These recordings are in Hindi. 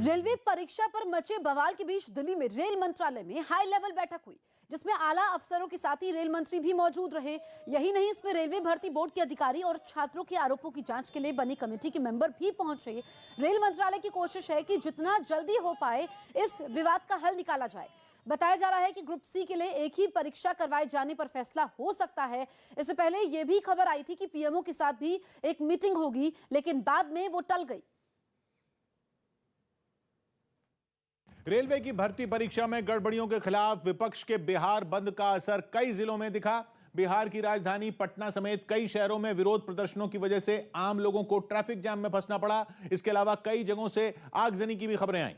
रेलवे परीक्षा पर मचे बवाल के बीच दिल्ली में रेल मंत्रालय में हाई लेवल बैठक हुई, जिसमें आला अफसरों के साथ ही रेल मंत्री भी मौजूद रहे। यही नहीं, इसमें रेलवे भर्ती बोर्ड के अधिकारी और छात्रों के आरोपों की जांच के लिए बनी कमेटी के मेंबर भी पहुंचे। रेल मंत्रालय की कोशिश है कि जितना जल्दी हो पाए इस विवाद का हल निकाला जाए। बताया जा रहा है कि ग्रुप सी के लिए एक ही परीक्षा करवाए जाने पर फैसला हो सकता है। इससे पहले यह भी खबर आई थी कि पीएमओ के साथ भी एक मीटिंग होगी, लेकिन बाद में वो टल गई। रेलवे की भर्ती परीक्षा में गड़बड़ियों के खिलाफ विपक्ष के बिहार बंद का असर कई जिलों में दिखा। बिहार की राजधानी पटना समेत कई शहरों में विरोध प्रदर्शनों की वजह से आम लोगों को ट्रैफिक जाम में फंसना पड़ा। इसके अलावा कई जगहों से आगजनी की भी खबरें आई।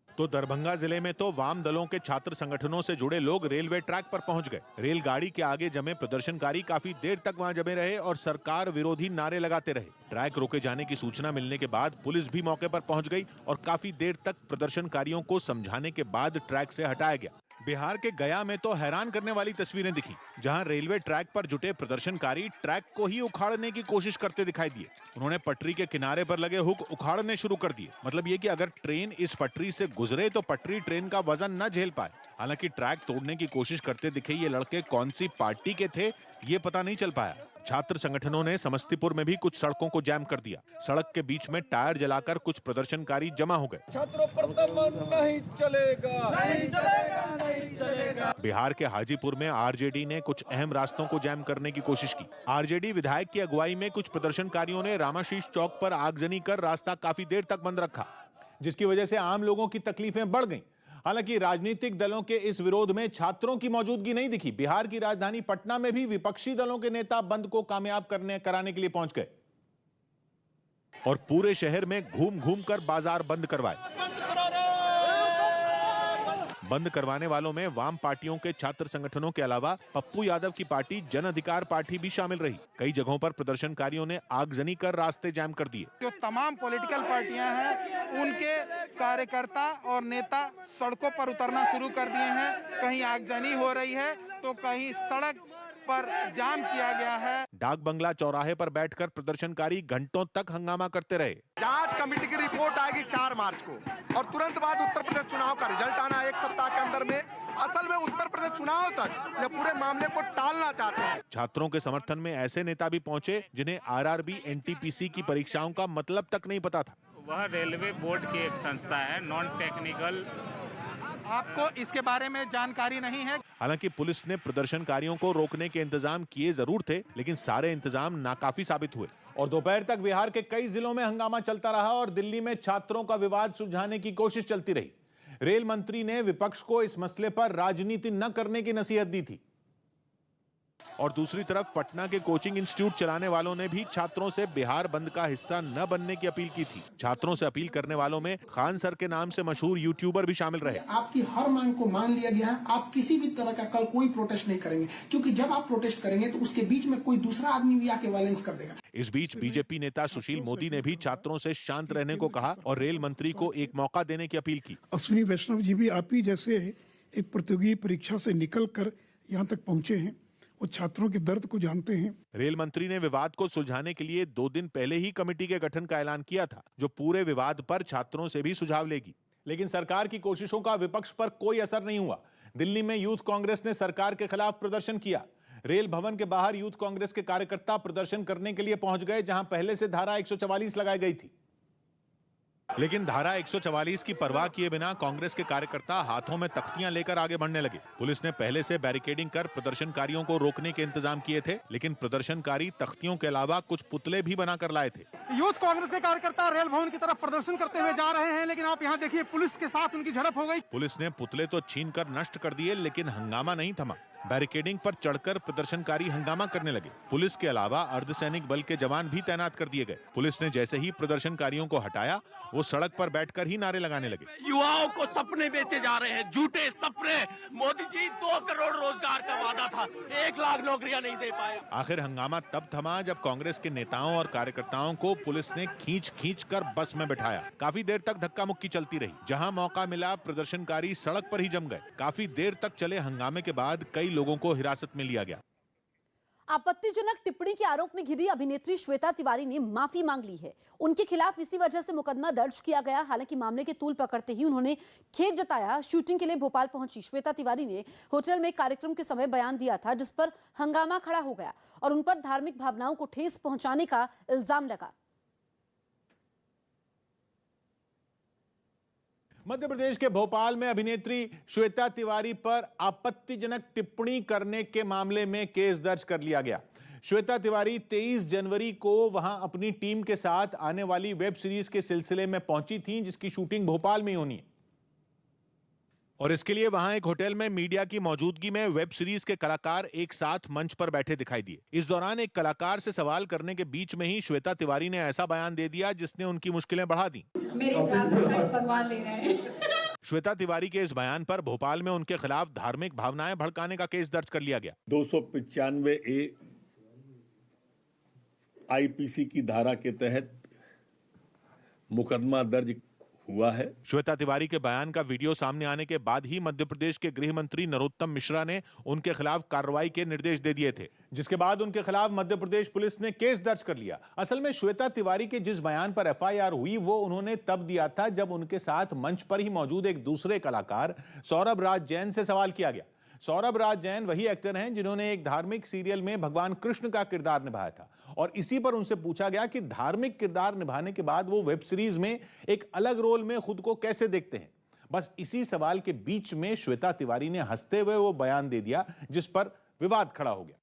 तो दरभंगा जिले में तो वाम दलों के छात्र संगठनों से जुड़े लोग रेलवे ट्रैक पर पहुंच गए। रेलगाड़ी के आगे जमे प्रदर्शनकारी काफी देर तक वहां जमे रहे और सरकार विरोधी नारे लगाते रहे। ट्रैक रोके जाने की सूचना मिलने के बाद पुलिस भी मौके पर पहुंच गई और काफी देर तक प्रदर्शनकारियों को समझाने के बाद ट्रैक से हटाया गया। बिहार के गया में तो हैरान करने वाली तस्वीरें दिखी, जहां रेलवे ट्रैक पर जुटे प्रदर्शनकारी ट्रैक को ही उखाड़ने की कोशिश करते दिखाई दिए। उन्होंने पटरी के किनारे पर लगे हुक उखाड़ने शुरू कर दिए। मतलब ये कि अगर ट्रेन इस पटरी से गुजरे तो पटरी ट्रेन का वजन न झेल पाए। हालांकि ट्रैक तोड़ने की कोशिश करते दिखे ये लड़के कौन सी पार्टी के थे ये पता नहीं चल पाया। छात्र संगठनों ने समस्तीपुर में भी कुछ सड़कों को जैम कर दिया। सड़क के बीच में टायर जलाकर कुछ प्रदर्शनकारी जमा हो गए। छात्रों पर दमन नहीं चलेगा, नहीं चलेगा, नहीं चलेगा। बिहार के हाजीपुर में आरजेडी ने कुछ अहम रास्तों को जैम करने की कोशिश की। आरजेडी विधायक की अगुवाई में कुछ प्रदर्शनकारियों ने रामाशीष चौक पर आगजनी कर रास्ता काफी देर तक बंद रखा, जिसकी वजह से आम लोगों की तकलीफें बढ़ गईं। हालांकि राजनीतिक दलों के इस विरोध में छात्रों की मौजूदगी नहीं दिखी। बिहार की राजधानी पटना में भी विपक्षी दलों के नेता बंद को कामयाब कराने के लिए पहुंच गए और पूरे शहर में घूम घूम कर बाजार बंद करवाए। बंद करवाने वालों में वाम पार्टियों के छात्र संगठनों के अलावा पप्पू यादव की पार्टी जन अधिकार पार्टी भी शामिल रही। कई जगहों पर प्रदर्शनकारियों ने आगजनी कर रास्ते जाम कर दिए। जो तमाम पॉलिटिकल पार्टियां हैं उनके कार्यकर्ता और नेता सड़कों पर उतरना शुरू कर दिए हैं। कहीं आगजनी हो रही है तो कहीं सड़क पर जाम किया गया है। डाक बंगला चौराहे पर बैठकर प्रदर्शनकारी घंटों तक हंगामा करते रहे। जांच कमेटी की रिपोर्ट आएगी 4 मार्च को और तुरंत बाद उत्तर प्रदेश चुनाव का रिजल्ट आना है 1 सप्ताह के अंदर में। असल में उत्तर प्रदेश चुनाव तक ये पूरे मामले को टालना चाहते हैं। छात्रों के समर्थन में ऐसे नेता भी पहुंचे जिन्हें आरआरबी एनटीपीसी की परीक्षाओं का मतलब तक नहीं पता था। वह रेलवे बोर्ड की एक संस्था है, नॉन टेक्निकल। आपको इसके बारे में जानकारी नहीं है। हालांकि पुलिस ने प्रदर्शनकारियों को रोकने के इंतजाम किए जरूर थे, लेकिन सारे इंतजाम नाकाफी साबित हुए और दोपहर तक बिहार के कई जिलों में हंगामा चलता रहा और दिल्ली में छात्रों का विवाद सुलझाने की कोशिश चलती रही। रेल मंत्री ने विपक्ष को इस मसले पर राजनीति न करने की नसीहत दी थी और दूसरी तरफ पटना के कोचिंग इंस्टीट्यूट चलाने वालों ने भी छात्रों से बिहार बंद का हिस्सा न बनने की अपील की थी। छात्रों से अपील करने वालों में खान सर के नाम से मशहूर यूट्यूबर भी शामिल रहे। आपकी हर मांग को मान लिया गया है। आप किसी भी तरह का कल कोई प्रोटेस्ट नहीं करेंगे, क्योंकि जब आप प्रोटेस्ट करेंगे तो उसके बीच में कोई दूसरा आदमी भी आके वायलेंस कर देगा। इस बीच बीजेपी नेता सुशील मोदी ने भी छात्रों से शांत रहने को कहा और रेल मंत्री को एक मौका देने की अपील की। अश्विनी वैष्णव जी भी आप ही जैसे एक प्रतियोगी परीक्षा से निकल कर यहाँ तक पहुंचे हैं, वो छात्रों के दर्द को जानते हैं। रेल मंत्री ने विवाद को सुलझाने के लिए 2 दिन पहले ही कमेटी के गठन का ऐलान किया था, जो पूरे विवाद पर छात्रों से भी सुझाव लेगी। लेकिन सरकार की कोशिशों का विपक्ष पर कोई असर नहीं हुआ। दिल्ली में यूथ कांग्रेस ने सरकार के खिलाफ प्रदर्शन किया। रेल भवन के बाहर यूथ कांग्रेस के कार्यकर्ता प्रदर्शन करने के लिए पहुंच गए, जहां पहले से धारा 144 लगाई गई थी। लेकिन धारा 144 की परवाह किए बिना कांग्रेस के कार्यकर्ता हाथों में तख्तियां लेकर आगे बढ़ने लगे। पुलिस ने पहले से बैरिकेडिंग कर प्रदर्शनकारियों को रोकने के इंतजाम किए थे, लेकिन प्रदर्शनकारी तख्तियों के अलावा कुछ पुतले भी बनाकर लाए थे। यूथ कांग्रेस के कार्यकर्ता रेल भवन की तरफ प्रदर्शन करते हुए जा रहे हैं, लेकिन आप यहाँ देखिए पुलिस के साथ उनकी झड़प हो गई। पुलिस ने पुतले तो छीनकर नष्ट कर दिए, लेकिन हंगामा नहीं थमा। बैरिकेडिंग पर चढ़कर प्रदर्शनकारी हंगामा करने लगे। पुलिस के अलावा अर्धसैनिक बल के जवान भी तैनात कर दिए गए। पुलिस ने जैसे ही प्रदर्शनकारियों को हटाया, वो सड़क पर बैठकर ही नारे लगाने लगे। युवाओं को सपने बेचे जा रहे हैं, झूठे सपने। मोदी जी 2 करोड़ रोजगार का वादा था, 1 लाख नौकरियां नहीं दे पाए। आखिर हंगामा तब थमा जब कांग्रेस के नेताओं और कार्यकर्ताओं को पुलिस ने खींच कर बस में बिठाया। काफी देर तक धक्का मुक्की चलती रही। जहां मौका मिला प्रदर्शनकारी सड़क पर ही जम गए। काफी देर तक चले हंगामे के बाद कई लोगों को हिरासत में लिया गया। आपत्तिजनक टिप्पणी के आरोप में घिरी अभिनेत्री श्वेता तिवारी ने माफी मांग ली है। उनके खिलाफ इसी वजह से मुकदमा दर्ज किया गया। हालांकि मामले के तूल पकड़ते ही उन्होंने खेद जताया। शूटिंग के लिए भोपाल पहुंची श्वेता तिवारी ने होटल में कार्यक्रम के समय बयान दिया था, जिस पर हंगामा खड़ा हो गया और उन पर धार्मिक भावनाओं को ठेस पहुंचाने का इल्जाम लगा। मध्य प्रदेश के भोपाल में अभिनेत्री श्वेता तिवारी पर आपत्तिजनक टिप्पणी करने के मामले में केस दर्ज कर लिया गया। श्वेता तिवारी 23 जनवरी को वहां अपनी टीम के साथ आने वाली वेब सीरीज के सिलसिले में पहुंची थीं, जिसकी शूटिंग भोपाल में होनी है और इसके लिए वहां एक होटल में मीडिया की मौजूदगी में वेब सीरीज के कलाकार एक साथ मंच पर बैठे दिखाई दिए। इस दौरान एक कलाकार से सवाल करने के बीच में ही श्वेता तिवारी ने ऐसा बयान दे दिया जिसने उनकी मुश्किलें बढ़ा दी। मेरे भगवान ले रहे हैं। श्वेता तिवारी के इस बयान पर भोपाल में उनके खिलाफ धार्मिक भावनाएं भड़काने का केस दर्ज कर लिया गया। 295A आईपीसी की धारा के तहत मुकदमा दर्ज हुआ है। श्वेता तिवारी के बयान का वीडियो सामने आने के बाद ही मध्य प्रदेश के गृह मंत्री नरोत्तम मिश्रा ने उनके खिलाफ कार्रवाई के निर्देश दे दिए थे, जिसके बाद उनके खिलाफ मध्य प्रदेश पुलिस ने केस दर्ज कर लिया। असल में श्वेता तिवारी के जिस बयान पर एफआईआर हुई वो उन्होंने तब दिया था जब उनके साथ मंच पर ही मौजूद एक दूसरे कलाकार सौरभ राज जैन से सवाल किया गया। सौरभ राज जैन वही एक्टर हैं जिन्होंने एक धार्मिक सीरियल में भगवान कृष्ण का किरदार निभाया था और इसी पर उनसे पूछा गया कि धार्मिक किरदार निभाने के बाद वो वेब सीरीज में एक अलग रोल में खुद को कैसे देखते हैं। बस इसी सवाल के बीच में श्वेता तिवारी ने हंसते हुए वो बयान दे दिया, जिस पर विवाद खड़ा हो गया।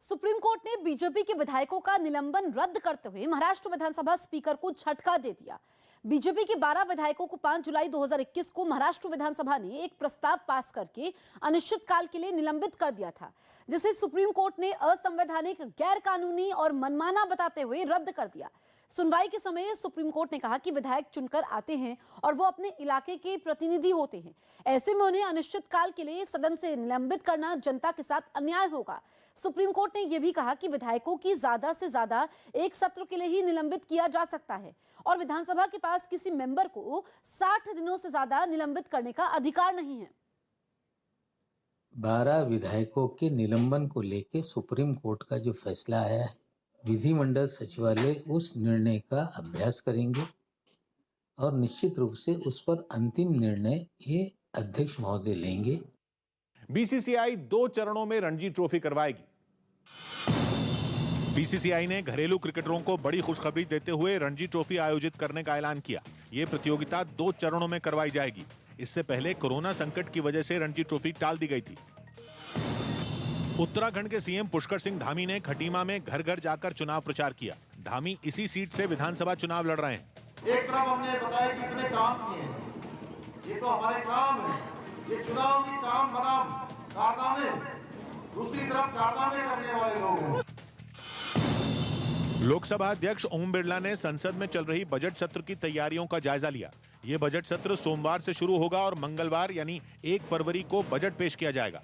सुप्रीम कोर्ट ने बीजेपी के विधायकों का निलंबन रद्द करते हुए महाराष्ट्र विधानसभा स्पीकर को झटका दे दिया। बीजेपी के 12 विधायकों को 5 जुलाई 2021 को महाराष्ट्र विधानसभा ने एक प्रस्ताव पास करके अनिश्चितकाल के लिए निलंबित कर दिया था, जिसे सुप्रीम कोर्ट ने असंवैधानिक, गैर कानूनी और मनमाना बताते हुए रद्द कर दिया। सुनवाई के समय सुप्रीम कोर्ट ने कहा कि विधायक चुनकर आते हैं और वो अपने इलाके के प्रतिनिधि होते हैं। ऐसे में उन्हें अनिश्चितकाल के लिए सदन से निलंबित करना जनता के साथ अन्याय होगा। सुप्रीम कोर्ट ने यह भी कहा कि विधायकों की ज्यादा से ज्यादा एक सत्र के लिए ही निलंबित किया जा सकता है और विधानसभा के पास किसी मेंबर को 60 दिनों से ज्यादा निलंबित करने का अधिकार नहीं है। 12 विधायकों के निलंबन को लेकर सुप्रीम कोर्ट का जो फैसला आया है, विधिमंडल सचिवालय उस निर्णय का अभ्यास करेंगे और निश्चित रूप से उस पर अंतिम निर्णय ये अध्यक्ष महोदय लेंगे। बीसीसीआई 2 चरणों में रणजी ट्रॉफी करवाएगी। बीसीसीआई ने घरेलू क्रिकेटरों को बड़ी खुशखबरी देते हुए रणजी ट्रॉफी आयोजित करने का ऐलान किया। ये प्रतियोगिता 2 चरणों में करवाई जाएगी। इससे पहले कोरोना संकट की वजह से रणजी ट्रॉफी टाल दी गई थी। उत्तराखंड के सीएम पुष्कर सिंह धामी ने खटीमा में घर घर जाकर चुनाव प्रचार किया। धामी इसी सीट से विधानसभा चुनाव लड़ रहे हैं। एक तरफ हमने बताया कि इतने काम किए हैं, ये तो हमारे काम है, ये चुनाव की काम बनाम कारनामे, दूसरी तरफ कारनामे करने वाले लोग हैं। लोकसभा अध्यक्ष ओम बिरला ने संसद में चल रही बजट सत्र की तैयारियों का जायजा लिया। ये बजट सत्र सोमवार से शुरू होगा और मंगलवार यानी 1 फरवरी को बजट पेश किया जाएगा।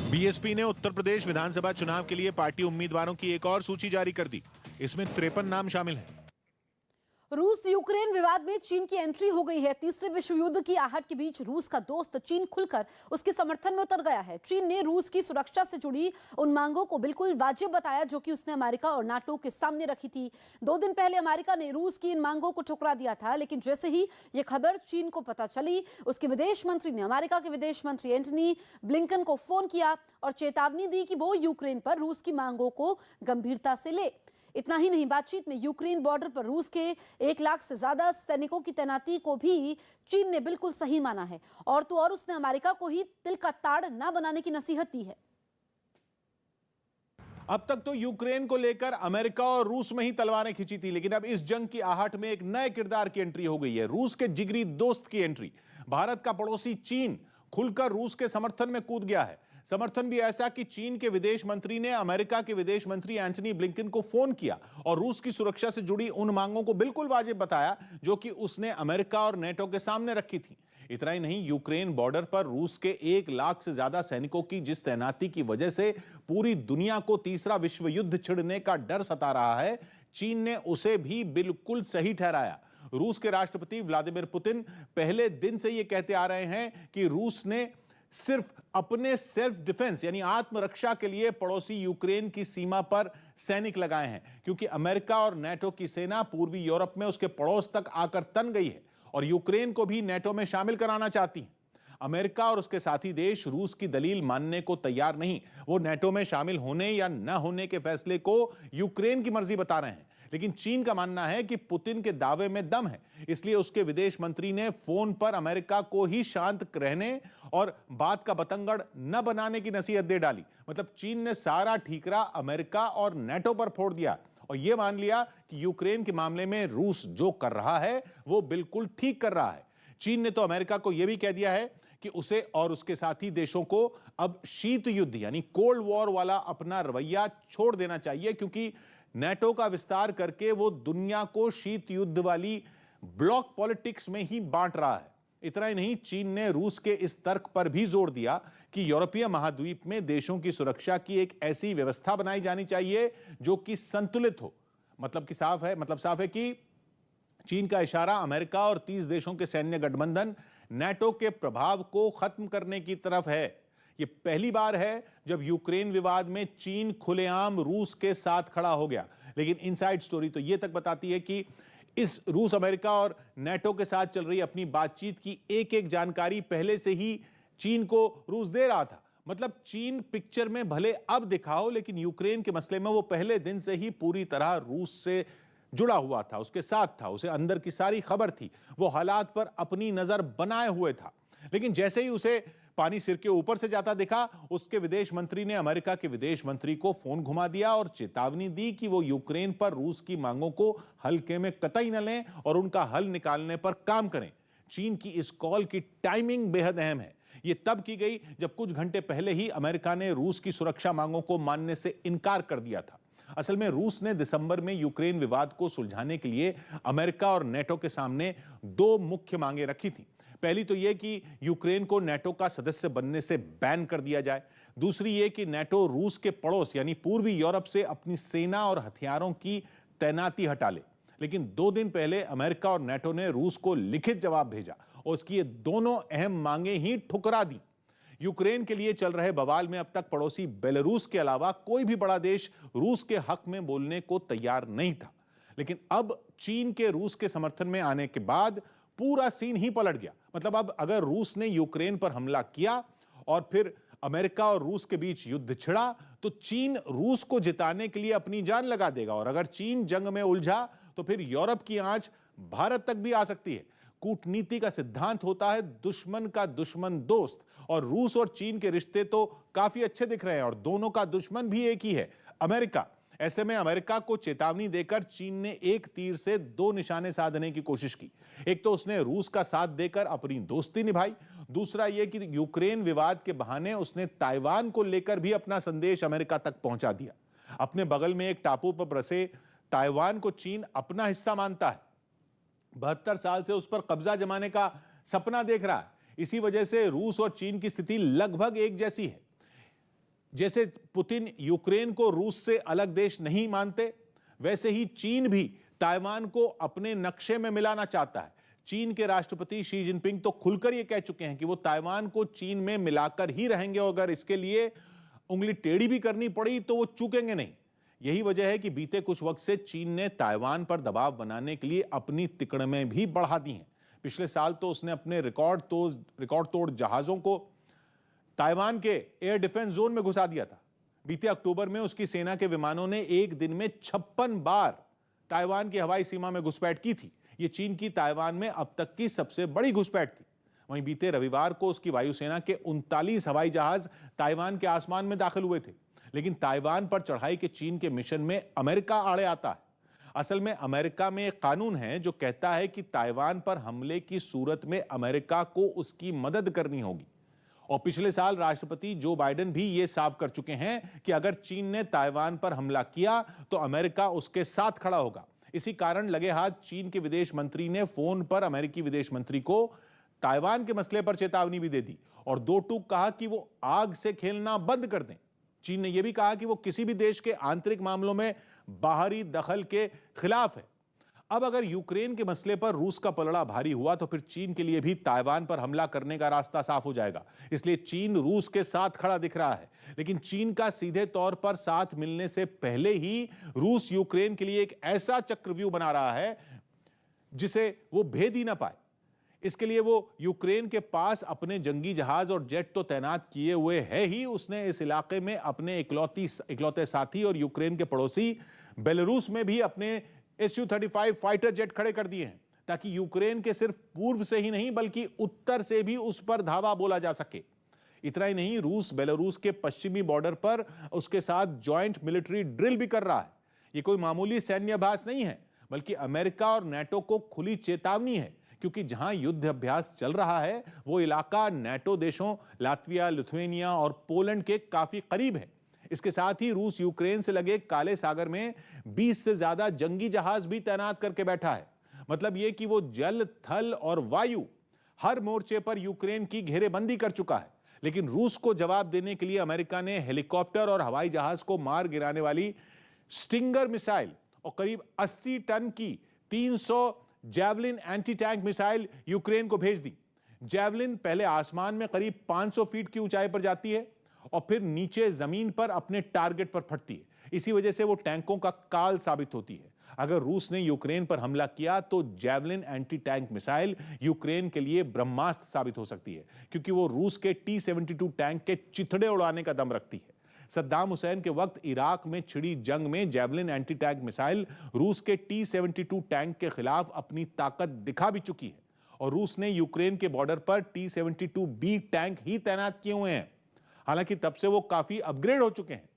बीएसपी ने उत्तर प्रदेश विधानसभा चुनाव के लिए पार्टी उम्मीदवारों की एक और सूची जारी कर दी। इसमें 53 नाम शामिल हैं। रूस यूक्रेन विवाद में चीन की एंट्री हो गई है। तीसरे विश्व युद्ध की आहट के बीच रूस का दोस्त चीन खुलकर उसके समर्थन में उतर गया है। चीन ने रूस की सुरक्षा से जुड़ी उन मांगों को बिल्कुल वाजिब बताया जो कि उसने अमेरिका और नाटो के सामने रखी थी। 2 दिन पहले अमेरिका ने रूस की इन मांगों को ठुकरा दिया था, लेकिन जैसे ही ये खबर चीन को पता चली, उसके विदेश मंत्री ने अमेरिका के विदेश मंत्री एंटनी ब्लिंकन को फोन किया और चेतावनी दी कि वो यूक्रेन पर रूस की मांगों को गंभीरता से ले। इतना ही नहीं, बातचीत में यूक्रेन बॉर्डर पर रूस के 1 लाख से ज्यादा सैनिकों की तैनाती को भी चीन ने बिल्कुल सही माना है और तो और उसने अमेरिका को ही तिल का ताड़ न बनाने की नसीहत दी है। अब तक तो यूक्रेन को लेकर अमेरिका और रूस में ही तलवारें खिंची थी, लेकिन अब इस जंग की आहट में एक नए किरदार की एंट्री हो गई है। रूस के जिगरी दोस्त की एंट्री। भारत का पड़ोसी चीन खुलकर रूस के समर्थन में कूद गया है। समर्थन भी ऐसा कि चीन के विदेश मंत्री ने अमेरिका के विदेश मंत्री एंटनी ब्लिंकन को फोन किया और रूस की सुरक्षा से जुड़ी उन मांगों को बिल्कुल वाजिब बताया जो कि उसने अमेरिका और नेटो के सामने रखी थी। इतना ही नहीं, यूक्रेन बॉर्डर पर रूस के 1 लाख से ज्यादा सैनिकों की जिस तैनाती की वजह से पूरी दुनिया को तीसरा विश्व युद्ध छिड़ने का डर सता रहा है, चीन ने उसे भी बिल्कुल सही ठहराया। रूस के राष्ट्रपति व्लादिमीर पुतिन पहले दिन से यह कहते आ रहे हैं कि रूस ने सिर्फ अपने सेल्फ डिफेंस यानी आत्मरक्षा के लिए पड़ोसी यूक्रेन की सीमा पर सैनिक लगाए हैं, क्योंकि अमेरिका और नाटो की सेना पूर्वी यूरोप में उसके पड़ोस तक आकर तन गई है और यूक्रेन को भी नाटो में शामिल कराना चाहती है। अमेरिका और उसके साथी देश रूस की दलील मानने को तैयार नहीं। वो नाटो में शामिल होने या न होने के फैसले को यूक्रेन की मर्जी बता रहे हैं, लेकिन चीन का मानना है कि पुतिन के दावे में दम है, इसलिए उसके विदेश मंत्री ने फोन पर अमेरिका को ही शांत रहने और बात का बतंगड़ न बनाने की नसीहत दे डाली। मतलब चीन ने सारा ठीकरा अमेरिका और नाटो पर फोड़ दिया और यह मान लिया कि यूक्रेन के मामले में रूस जो कर रहा है वो बिल्कुल ठीक कर रहा है। चीन ने तो अमेरिका को यह भी कह दिया है कि उसे और उसके साथी देशों को अब शीत युद्ध यानी कोल्ड वॉर वाला अपना रवैया छोड़ देना चाहिए, क्योंकि नाटो का विस्तार करके वो दुनिया को शीत युद्ध वाली ब्लॉक पॉलिटिक्स में ही बांट रहा है। इतना ही नहीं, चीन ने रूस के इस तर्क पर भी जोर दिया कि यूरोपीय महाद्वीप में देशों की सुरक्षा की एक ऐसी व्यवस्था बनाई जानी चाहिए जो कि संतुलित हो। मतलब साफ है कि चीन का इशारा अमेरिका और 30 देशों के सैन्य गठबंधन नाटो के प्रभाव को खत्म करने की तरफ है। यह पहली बार है जब यूक्रेन विवाद में चीन खुलेआम रूस के साथ खड़ा हो गया, लेकिन इनसाइड स्टोरी तो यह तक बताती है कि इस रूस अमेरिका और नाटो के साथ चल रही अपनी बातचीत की एक एक जानकारी पहले से ही चीन को रूस दे रहा था। मतलब चीन पिक्चर में भले अब दिखा हो, लेकिन यूक्रेन के मसले में वो पहले दिन से ही पूरी तरह रूस से जुड़ा हुआ था, उसके साथ था, उसे अंदर की सारी खबर थी, वो हालात पर अपनी नजर बनाए हुए था। लेकिन जैसे ही उसे पानी सिर के ऊपर से जाता दिखा, उसके विदेश मंत्री ने अमेरिका के विदेश मंत्री को फोन घुमा दिया और चेतावनी दी कि वो यूक्रेन पर रूस की मांगों को हल्के में कतई न लें और उनका हल निकालने पर काम करें। चीन की इस कॉल की टाइमिंग बेहद अहम है। ये तब की गई जब कुछ घंटे पहले ही अमेरिका ने रूस की सुरक्षा मांगों को मानने से इनकार कर दिया था। असल में रूस ने दिसंबर में यूक्रेन विवाद को सुलझाने के लिए अमेरिका और नाटो के सामने दो मुख्य मांगे रखी थी। पहली तो यह कि यूक्रेन को नाटो का सदस्य बनने से बैन कर दिया जाए, दूसरी यह कि नाटो रूस के पड़ोस यानी पूर्वी यूरोप से अपनी सेना और हथियारों की तैनाती हटा ले। लेकिन 2 दिन पहले अमेरिका और नाटो ने रूस को लिखित जवाब भेजा और उसकी ये दोनों अहम मांगे ही ठुकरा दी। यूक्रेन के लिए चल रहे बवाल में अब तक पड़ोसी बेलारूस के अलावा कोई भी बड़ा देश रूस के हक में बोलने को तैयार नहीं था, लेकिन अब चीन के रूस के समर्थन में आने के बाद पूरा सीन ही पलट गया। मतलब अब अगर रूस ने यूक्रेन पर हमला किया और फिर अमेरिका और रूस के बीच युद्ध छिड़ा तो चीन रूस को जिताने के लिए अपनी जान लगा देगा, और अगर चीन जंग में उलझा तो फिर यूरोप की आंच भारत तक भी आ सकती है। कूटनीति का सिद्धांत होता है दुश्मन का दुश्मन दोस्त, और रूस और चीन के रिश्ते तो काफी अच्छे दिख रहे हैं और दोनों का दुश्मन भी एक ही है, अमेरिका। ऐसे में अमेरिका को चेतावनी देकर चीन ने एक तीर से 2 निशाने साधने की कोशिश की। एक तो उसने रूस का साथ देकर अपनी दोस्ती निभाई, दूसरा यह कि यूक्रेन विवाद के बहाने उसने ताइवान को लेकर भी अपना संदेश अमेरिका तक पहुंचा दिया। अपने बगल में एक टापू पर बसे ताइवान को चीन अपना हिस्सा मानता है, 72 साल से उस पर कब्जा जमाने का सपना देख रहा है। इसी वजह से रूस और चीन की स्थिति लगभग एक जैसी है। जैसे पुतिन यूक्रेन को रूस से अलग देश नहीं मानते, वैसे ही चीन भी ताइवान को अपने नक्शे में मिलाना चाहता है। चीन के राष्ट्रपति शी जिनपिंग तो खुलकर यह कह चुके हैं कि वो ताइवान को चीन में मिलाकर ही रहेंगे, और अगर इसके लिए उंगली टेढ़ी भी करनी पड़ी तो वो चूकेंगे नहीं। यही वजह है कि बीते कुछ वक्त से चीन ने ताइवान पर दबाव बनाने के लिए अपनी तिकड़में भी बढ़ा दी हैं। पिछले साल तो उसने अपने रिकॉर्ड तोड़ जहाजों को ताइवान के एयर डिफेंस जोन में घुसा दिया था। बीते अक्टूबर में उसकी सेना के विमानों ने एक दिन में 56 बार ताइवान की हवाई सीमा में घुसपैठ की थी। यह चीन की ताइवान में अब तक की सबसे बड़ी घुसपैठ थी। वहीं बीते रविवार को उसकी वायुसेना के 39 हवाई जहाज ताइवान के आसमान में दाखिल हुए थे, लेकिन ताइवान पर चढ़ाई के चीन के मिशन में अमेरिका आड़े आता है। असल में अमेरिका में एक कानून है जो कहता है कि ताइवान पर हमले की सूरत में अमेरिका को उसकी मदद करनी होगी, और पिछले साल राष्ट्रपति जो बाइडेन भी ये साफ कर चुके हैं कि अगर चीन ने ताइवान पर हमला किया तो अमेरिका उसके साथ खड़ा होगा। इसी कारण लगे हाथ चीन के विदेश मंत्री ने फोन पर अमेरिकी विदेश मंत्री को ताइवान के मसले पर चेतावनी भी दे दी और 2 टूक कहा कि वो आग से खेलना बंद कर दें। चीन ने यह भी कहा कि वो किसी भी देश के आंतरिक मामलों में बाहरी दखल के खिलाफ है। अब अगर यूक्रेन के मसले पर रूस का पलड़ा भारी हुआ तो फिर चीन के लिए भी ताइवान पर हमला करने का रास्ता साफ हो जाएगा। इसलिए चीन रूस के साथ खड़ा दिख रहा है, लेकिन चीन का सीधे तौर पर साथ मिलने से पहले ही रूस यूक्रेन के लिए एक ऐसा चक्रव्यूह बना रहा है जिसे वो भेद ही ना पाए। इसके लिए वो यूक्रेन के पास अपने जंगी जहाज और जेट तो तैनात किए हुए है ही, उसने इस इलाके में अपने इकलौते साथी और यूक्रेन के पड़ोसी बेलारूस में भी अपने Su-35 फाइटर जेट खड़े कर दिए हैं, ताकि यूक्रेन के सिर्फ पूर्व से ही नहीं बल्कि उत्तर से भी उस पर धावा बोला जा सके। इतना ही नहीं, रूस बेलारूस के पश्चिमी बॉर्डर पर उसके साथ ज्वाइंट मिलिट्री ड्रिल भी कर रहा है। यह कोई मामूली सैन्य अभ्यास नहीं है, बल्कि अमेरिका और नाटो को खुली चेतावनी है, क्योंकि जहां युद्ध अभ्यास चल रहा है वो इलाका नाटो देशों लातविया, लिथुआनिया और पोलैंड के काफी करीब है। इसके साथ ही रूस यूक्रेन से लगे काले सागर में 20 से ज्यादा जंगी जहाज भी तैनात करके बैठा है। मतलब यह कि वो जल, थल और वायु हर मोर्चे पर यूक्रेन की घेरेबंदी कर चुका है। लेकिन रूस को जवाब देने के लिए अमेरिका ने हेलीकॉप्टर और हवाई जहाज को मार गिराने वाली स्टिंगर मिसाइल और करीब 80 टन की 300 javelin anti tank missile Ukraine को भेज दी। जैवलिन पहले आसमान में करीब 500 फीट की ऊंचाई पर जाती है और फिर नीचे जमीन पर अपने टारगेट पर फटती है। इसी वजह से वो टैंकों का काल साबित होती है। अगर रूस ने यूक्रेन पर हमला किया तो javelin anti tank missile Ukraine के लिए ब्रह्मास्त्र साबित हो सकती है, क्योंकि वो रूस के T-72 टैंक के चिथड़े उड़ाने का दम रखती है। सद्दाम हुसैन के वक्त इराक में छिड़ी जंग में जैवलिन एंटी टैंक मिसाइल रूस के T-72 टैंक के खिलाफ अपनी ताकत दिखा भी चुकी है, और रूस ने यूक्रेन के बॉर्डर पर T-72B टैंक ही तैनात किए हुए हैं। हालांकि तब से वो काफी अपग्रेड हो चुके हैं,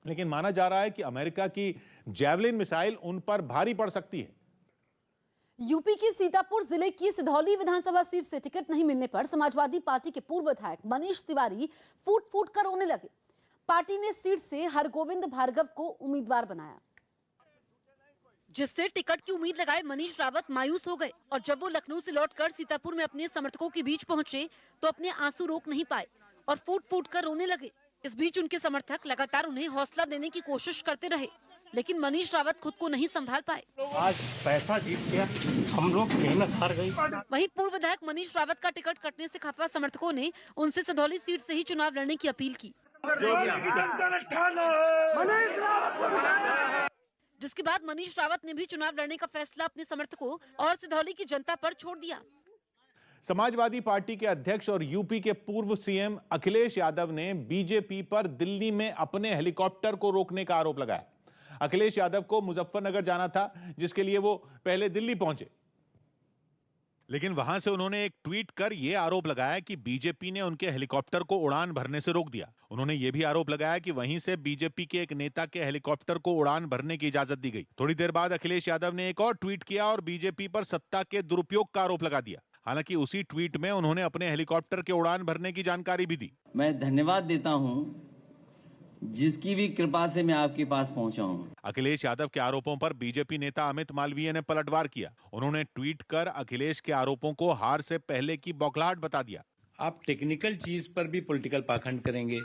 लेकिन माना जा रहा है कि अमेरिका की जैवलिन मिसाइल उन पर भारी पड़ सकती है। यूपी की सीतापुर जिले की सिधौली विधानसभा सीट से टिकट नहीं मिलने पर समाजवादी पार्टी के पूर्व विधायक मनीष तिवारी फूट फूट कर रोने लगे। पार्टी ने सीट से हरगोविंद भार्गव को उम्मीदवार बनाया, जिससे टिकट की उम्मीद लगाए मनीष रावत मायूस हो गए, और जब वो लखनऊ से लौटकर सीतापुर में अपने समर्थकों के बीच पहुंचे तो अपने आंसू रोक नहीं पाए और फूट फूट कर रोने लगे। इस बीच उनके समर्थक लगातार उन्हें हौसला देने की कोशिश करते रहे, लेकिन मनीष रावत खुद को नहीं संभाल पाए। आज पैसा जीत गया, हम लोग मेहनत हार गई। वहीं पूर्व विधायक मनीष रावत का टिकट कटने से खफा समर्थकों ने उनसे सिधौली सीट से ही चुनाव लड़ने की अपील की, जिसके बाद मनीष रावत ने भी चुनाव लड़ने का फैसला अपने समर्थकों और सिधौली की जनता पर छोड़ दिया। समाजवादी पार्टी के अध्यक्ष और यूपी के पूर्व सीएम अखिलेश यादव ने बीजेपी पर दिल्ली में अपने हेलीकॉप्टर को रोकने का आरोप लगाया। अखिलेश यादव को मुजफ्फरनगर जाना था, जिसके लिए वो पहले दिल्ली पहुंचे, लेकिन वहां से उन्होंने एक ट्वीट कर यह आरोप लगाया कि बीजेपी ने उनके हेलीकॉप्टर को उड़ान भरने से रोक दिया। उन्होंने यह भी आरोप लगाया कि वहीं से बीजेपी के एक नेता के हेलीकॉप्टर को उड़ान भरने की इजाजत दी गई। थोड़ी देर बाद अखिलेश यादव ने एक और ट्वीट किया और बीजेपी पर सत्ता के दुरुपयोग का आरोप लगा दिया। हालांकि उसी ट्वीट में उन्होंने अपने हेलीकॉप्टर के उड़ान भरने की जानकारी भी दी। मैं धन्यवाद देता हूं, जिसकी भी कृपा से मैं आपके पास पहुंचा हूं। अखिलेश यादव के आरोपों पर बीजेपी नेता अमित मालवीय ने पलटवार किया। उन्होंने ट्वीट कर अखिलेश के आरोपों को हार से पहले की बौखलाहट बता दिया। आप टेक्निकल चीज पर भी पॉलिटिकल पाखंड करेंगे।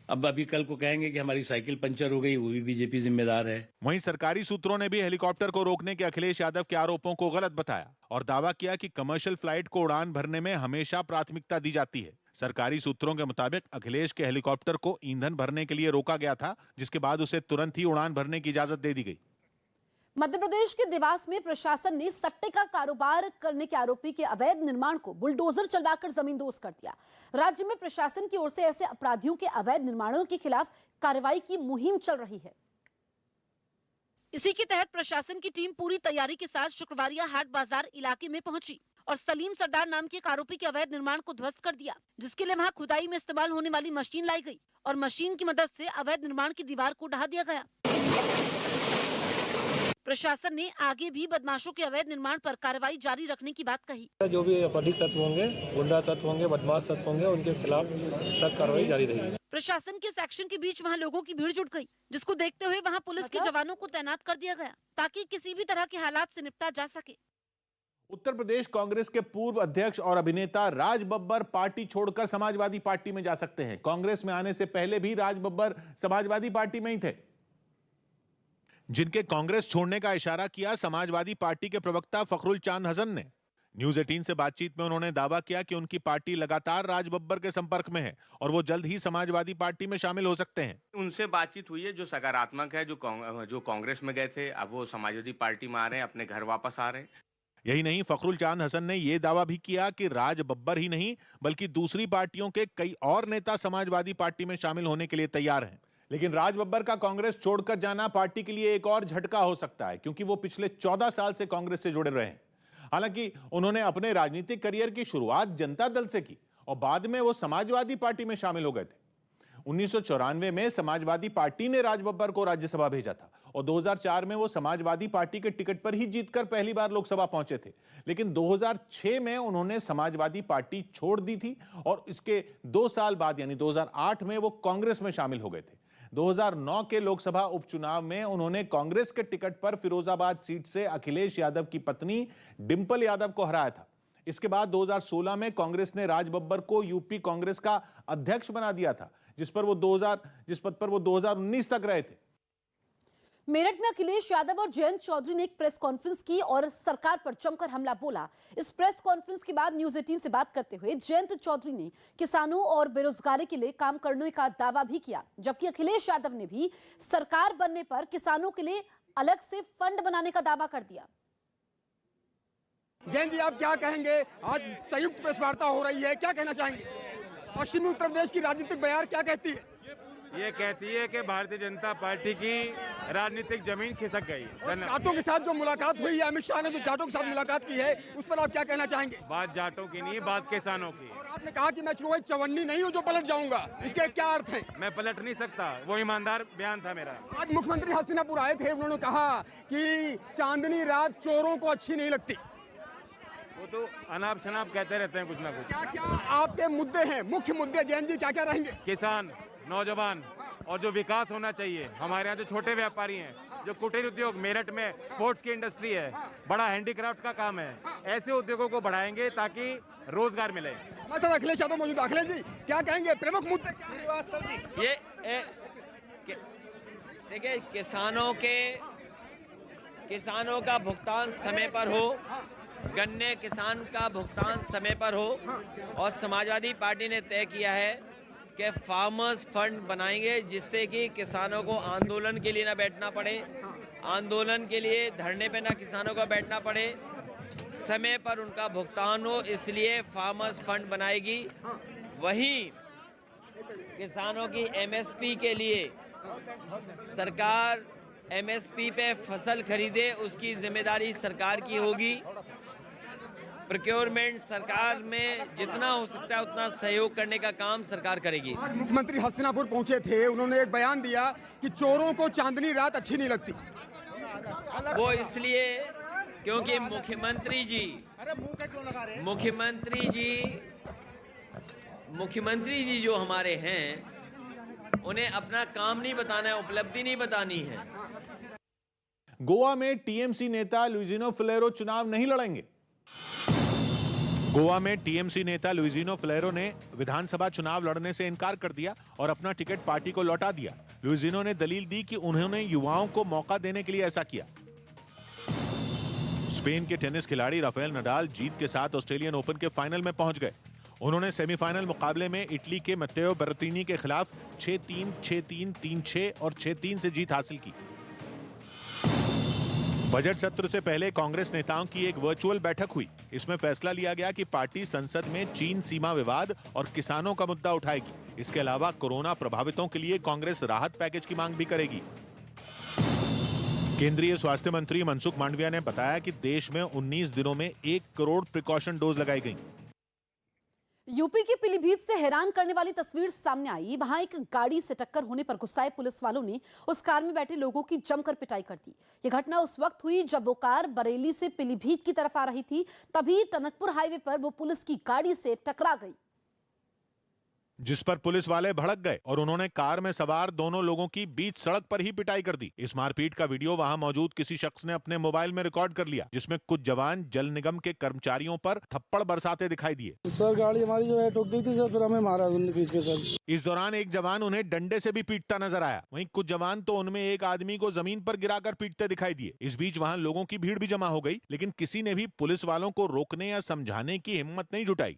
अब अभी कल को कहेंगे कि हमारी साइकिल पंचर हो गई, वो भी बीजेपी जिम्मेदार है। वहीं सरकारी सूत्रों ने भी हेलीकॉप्टर को रोकने के अखिलेश यादव के आरोपों को गलत बताया और दावा किया कि कमर्शियल फ्लाइट को उड़ान भरने में हमेशा प्राथमिकता दी जाती है। सरकारी सूत्रों के मुताबिक अखिलेश के हेलीकॉप्टर को ईंधन भरने के लिए रोका गया था, जिसके बाद उसे तुरंत ही उड़ान भरने की इजाजत दे दी गई। मध्य प्रदेश के देवास में प्रशासन ने सट्टे का कारोबार करने के आरोपी के अवैध निर्माण को बुलडोजर चलवाकर जमींदोज कर दिया। राज्य में प्रशासन की ओर से ऐसे अपराधियों के अवैध निर्माणों के खिलाफ कार्रवाई की मुहिम चल रही है। इसी के तहत प्रशासन की टीम पूरी तैयारी के साथ शुक्रवारिया हाट बाजार इलाके में पहुंची और सलीम सरदार नाम के एक आरोपी के अवैध निर्माण को ध्वस्त कर दिया, जिसके लिए वहां खुदाई में इस्तेमाल होने वाली मशीन लाई गई और मशीन की मदद से अवैध निर्माण की दीवार को ढहा दिया गया। प्रशासन ने आगे भी बदमाशों के अवैध निर्माण पर कार्रवाई जारी रखने की बात कही। जो भी आपराधिक तत्व होंगे, गुंडा तत्व होंगे, बदमाश तत्व होंगे, उनके खिलाफ सख्त कार्रवाई जारी रहेगी। प्रशासन के सेक्शन के बीच वहां लोगों की भीड़ जुट गई, जिसको देखते हुए वहां पुलिस के जवानों को तैनात कर दिया गया ताकि किसी भी तरह के हालात से निपटा जा सके। उत्तर प्रदेश कांग्रेस के पूर्व अध्यक्ष और अभिनेता राज बब्बर पार्टी छोड़कर समाजवादी पार्टी में जा सकते हैं। कांग्रेस में आने से पहले भी राज बब्बर समाजवादी पार्टी में ही थे। जिनके कांग्रेस छोड़ने का इशारा किया समाजवादी पार्टी के प्रवक्ता फखरुल चांद हसन ने। न्यूज 18 से बातचीत में उन्होंने दावा किया कि उनकी पार्टी लगातार राज बब्बर के संपर्क में है और वो जल्द ही समाजवादी पार्टी में शामिल हो सकते हैं। उनसे बातचीत हुई है जो सकारात्मक है, जो कांग्रेस में गए थे अब वो समाजवादी पार्टी में आ रहे हैं, अपने घर वापस आ रहे हैं। यही नहीं, फखरुल चांद हसन ने यह दावा भी किया कि राज बब्बर ही नहीं बल्कि दूसरी पार्टियों के कई और नेता समाजवादी पार्टी में शामिल होने के लिए तैयार हैं। लेकिन राज बब्बर का कांग्रेस छोड़कर जाना पार्टी के लिए एक और झटका हो सकता है, क्योंकि वो पिछले 14 साल से कांग्रेस से जुड़े रहे हैं। हालांकि उन्होंने अपने राजनीतिक करियर की शुरुआत जनता दल से की और बाद में वो समाजवादी पार्टी में शामिल हो गए थे। 1994 में समाजवादी पार्टी ने राज बब्बर को राज्यसभा भेजा था और 2004 में वो समाजवादी पार्टी के टिकट पर ही जीतकर पहली बार लोकसभा पहुंचे थे। लेकिन 2006 में उन्होंने समाजवादी पार्टी छोड़ दी थी और इसके 2 साल बाद यानी 2008 में वो कांग्रेस में शामिल हो गए थे। 2009 के लोकसभा उपचुनाव में उन्होंने कांग्रेस के टिकट पर फिरोजाबाद सीट से अखिलेश यादव की पत्नी डिंपल यादव को हराया था। इसके बाद 2016 में कांग्रेस ने राज बब्बर को यूपी कांग्रेस का अध्यक्ष बना दिया था, जिस पद पर वो 2019 तक रहे थे। मेरठ में अखिलेश यादव और जयंत चौधरी ने एक प्रेस कॉन्फ्रेंस की और सरकार पर जमकर हमला बोला। इस प्रेस कॉन्फ्रेंस के बाद न्यूज 18 से बात करते हुए जयंत चौधरी ने किसानों और बेरोजगारी के लिए काम करने का दावा भी किया, जबकि अखिलेश यादव ने भी सरकार बनने पर किसानों के लिए अलग से फंड बनाने का दावा कर दिया। जयंत जी, आप क्या कहेंगे? आज संयुक्त प्रेस वार्ता हो रही है, क्या कहना चाहेंगे? पश्चिमी उत्तर प्रदेश की राजनीतिक बयार क्या कहती है? ये कहती है कि भारतीय जनता पार्टी की राजनीतिक जमीन खिसक गई। जाटों के साथ जो मुलाकात हुई है, अमित शाह ने जो जाटों के साथ मुलाकात की है, उस पर आप क्या कहना चाहेंगे? बात जाटों की नहीं, बात किसानों की। और आपने कहा कि मैं चुनावी चवन्नी नहीं हूँ जो पलट जाऊंगा, इसके क्या अर्थ है? मैं पलट नहीं सकता, वो ईमानदार बयान था मेरा। आज मुख्यमंत्री हस्तिनापुर आए थे, उन्होंने कहा कि चांदनी रात चोरों को अच्छी नहीं लगती। वो तो अनाप शनाप कहते रहते हैं कुछ ना कुछ। क्या क्या आपके मुद्दे हैं, मुख्य मुद्दे जयंत जी क्या क्या रहेंगे? किसान, नौजवान और जो विकास होना चाहिए। हमारे यहाँ जो छोटे व्यापारी हैं, जो कुटीर उद्योग, मेरठ में स्पोर्ट्स की इंडस्ट्री है, बड़ा हैंडीक्राफ्ट का काम है, ऐसे उद्योगों को बढ़ाएंगे ताकि रोजगार मिले। हमारे साथ अखिलेश यादव मौजूद। अखिलेश जी, क्या कहेंगे? प्रमुख मुद्दे क्या? ये देखिए, किसानों का भुगतान समय पर हो, गन्ने किसान का भुगतान समय पर हो, और समाजवादी पार्टी ने तय किया है कि फार्मर्स फंड बनाएंगे जिससे कि किसानों को आंदोलन के लिए ना बैठना पड़े, आंदोलन के लिए धरने पे ना किसानों को बैठना पड़े, समय पर उनका भुगतान हो, इसलिए फार्मर्स फंड बनाएगी। वहीं किसानों की एमएसपी के लिए सरकार एमएसपी पे फसल खरीदे, उसकी जिम्मेदारी सरकार की होगी। प्रोक्योरमेंट सरकार में जितना हो सकता है उतना सहयोग करने का काम सरकार करेगी। आज मुख्यमंत्री हस्तिनापुर पहुंचे थे, उन्होंने एक बयान दिया कि चोरों को चांदनी रात अच्छी नहीं लगती। वो इसलिए क्योंकि मुख्यमंत्री जी जो हमारे हैं, उन्हें अपना काम नहीं बताना है, उपलब्धि नहीं बतानी है। गोवा में टीएमसी नेता लुइजिनो फिलेरो चुनाव नहीं लड़ेंगे। गोवा में टीएमसी नेता लुइजिनो फिलेरो ने विधानसभा चुनाव लड़ने से इनकार कर दिया और अपना टिकट पार्टी को लौटा दिया। लुइजिनो ने दलील दी कि उन्होंने युवाओं को मौका देने के लिए ऐसा किया। स्पेन के टेनिस खिलाड़ी राफेल नडाल जीत के साथ ऑस्ट्रेलियन ओपन के फाइनल में पहुंच गए। उन्होंने सेमीफाइनल मुकाबले में इटली के मत्तेओ बेरेटिनी के खिलाफ 6-3, 6-3, 3-6 और 6-3 से जीत हासिल की। बजट सत्र से पहले कांग्रेस नेताओं की एक वर्चुअल बैठक हुई। इसमें फैसला लिया गया कि पार्टी संसद में चीन सीमा विवाद और किसानों का मुद्दा उठाएगी। इसके अलावा कोरोना प्रभावितों के लिए कांग्रेस राहत पैकेज की मांग भी करेगी। केंद्रीय स्वास्थ्य मंत्री मनसुख मांडविया ने बताया कि देश में 19 दिनों में 1 करोड़ प्रिकॉशन डोज लगाई गई। यूपी के पीलीभीत से हैरान करने वाली तस्वीर सामने आई। वहां एक गाड़ी से टक्कर होने पर गुस्साए पुलिस वालों ने उस कार में बैठे लोगों की जमकर पिटाई कर दी। यह घटना उस वक्त हुई जब वो कार बरेली से पीलीभीत की तरफ आ रही थी। तभी टनकपुर हाईवे पर वो पुलिस की गाड़ी से टकरा गई। जिस पर पुलिस वाले भड़क गए और उन्होंने कार में सवार दोनों लोगों की बीच सड़क पर ही पिटाई कर दी। इस मारपीट का वीडियो वहां मौजूद किसी शख्स ने अपने मोबाइल में रिकॉर्ड कर लिया, जिसमें कुछ जवान जल निगम के कर्मचारियों पर थप्पड़ बरसाते दिखाई दिए। सर गाड़ी हमारी जो है ठुक गई थी सर, फिर हमें मारा पीछे के सर। इस दौरान एक जवान उन्हें डंडे से भी पीटता नजर आया। वहीं कुछ जवान तो उनमें एक आदमी को जमीन पर गिराकर पीटते दिखाई दिए। इस बीच वहां लोगों की भीड़ भी जमा हो गई, लेकिन किसी ने भी पुलिस वालों को रोकने या समझाने की हिम्मत नहीं जुटाई।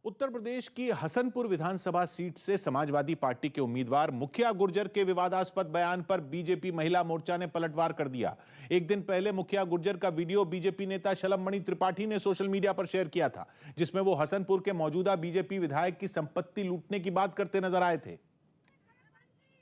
उत्तर प्रदेश की हसनपुर विधानसभा सीट से समाजवादी पार्टी के उम्मीदवार मुखिया गुर्जर के विवादास्पद बयान पर बीजेपी महिला मोर्चा ने पलटवार कर दिया। एक दिन पहले मुखिया गुर्जर का वीडियो बीजेपी नेता शलभमणि त्रिपाठी ने सोशल मीडिया पर शेयर किया था, जिसमें वो हसनपुर के मौजूदा बीजेपी विधायक की संपत्ति लूटने की बात करते नजर आए थे।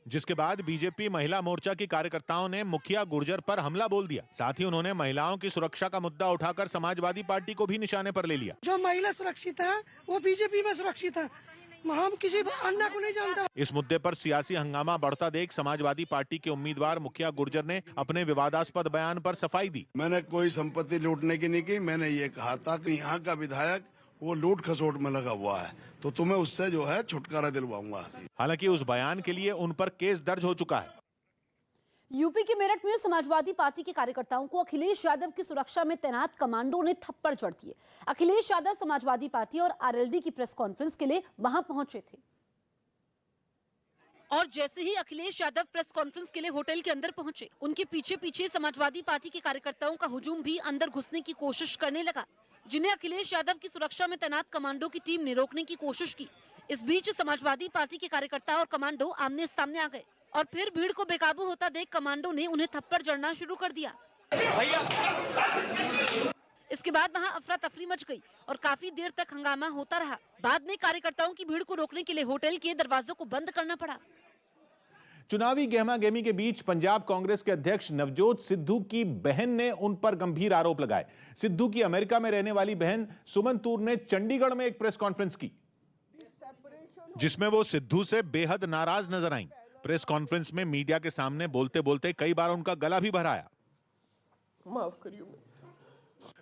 जिसके बाद बीजेपी महिला मोर्चा की कार्यकर्ताओं ने मुखिया गुर्जर पर हमला बोल दिया। साथ ही उन्होंने महिलाओं की सुरक्षा का मुद्दा उठाकर समाजवादी पार्टी को भी निशाने पर ले लिया। जो महिला सुरक्षित है वो बीजेपी में सुरक्षित है, हम किसी अन्ना को नहीं जानते। इस मुद्दे पर सियासी हंगामा बढ़ता देख समाजवादी पार्टी के उम्मीदवार मुखिया गुर्जर ने अपने विवादास्पद बयान पर सफाई दी। मैंने कोई संपत्ति लूटने की नहीं की। मैंने ये कहा था कि यहाँ का विधायक वो लूट खसोट में लगा हुआ है, तो तुम्हें उससे जो है छुटकारा दिलवाऊंगा। हालांकि उस बयान के लिए उन पर केस दर्ज हो चुका है। यूपी के मेरठ में समाजवादी पार्टी के कार्यकर्ताओं को अखिलेश यादव की सुरक्षा में तैनात कमांडो ने थप्पड़ जड़ दिए। अखिलेश यादव समाजवादी पार्टी और आरएलडी की प्रेस कॉन्फ्रेंस के लिए वहां पहुंचे थे और जैसे ही अखिलेश यादव प्रेस कॉन्फ्रेंस के लिए होटल के अंदर पहुंचे, उनके पीछे पीछे समाजवादी पार्टी के कार्यकर्ताओं का हुजूम भी अंदर घुसने की कोशिश करने लगा, जिन्हें अखिलेश यादव की सुरक्षा में तैनात कमांडो की टीम ने रोकने की कोशिश की। इस बीच समाजवादी पार्टी के कार्यकर्ता और कमांडो आमने सामने आ गए और फिर भीड़ को बेकाबू होता देख कमांडो ने उन्हें थप्पड़ जड़ना शुरू कर दिया। इसके बाद वहां अफरा तफरी मच गई और काफी देर तक हंगामा होता रहा। बाद में कार्यकर्ताओं की भीड़ को रोकने के लिए होटल के दरवाजों को बंद करना पड़ा। चुनावी गहमा-गहमी के बीच पंजाब कांग्रेस के अध्यक्ष नवजोत सिद्धू की बहन ने उन पर गंभीर आरोप लगाए। सिद्धू की अमेरिका में रहने वाली बहन सुमन तूर ने चंडीगढ़ में एक प्रेस कॉन्फ्रेंस की, जिसमें वो सिद्धू से बेहद नाराज नजर आईं। प्रेस कॉन्फ्रेंस में मीडिया के सामने बोलते बोलते कई बार उनका गला भी भराया। माफ करिए।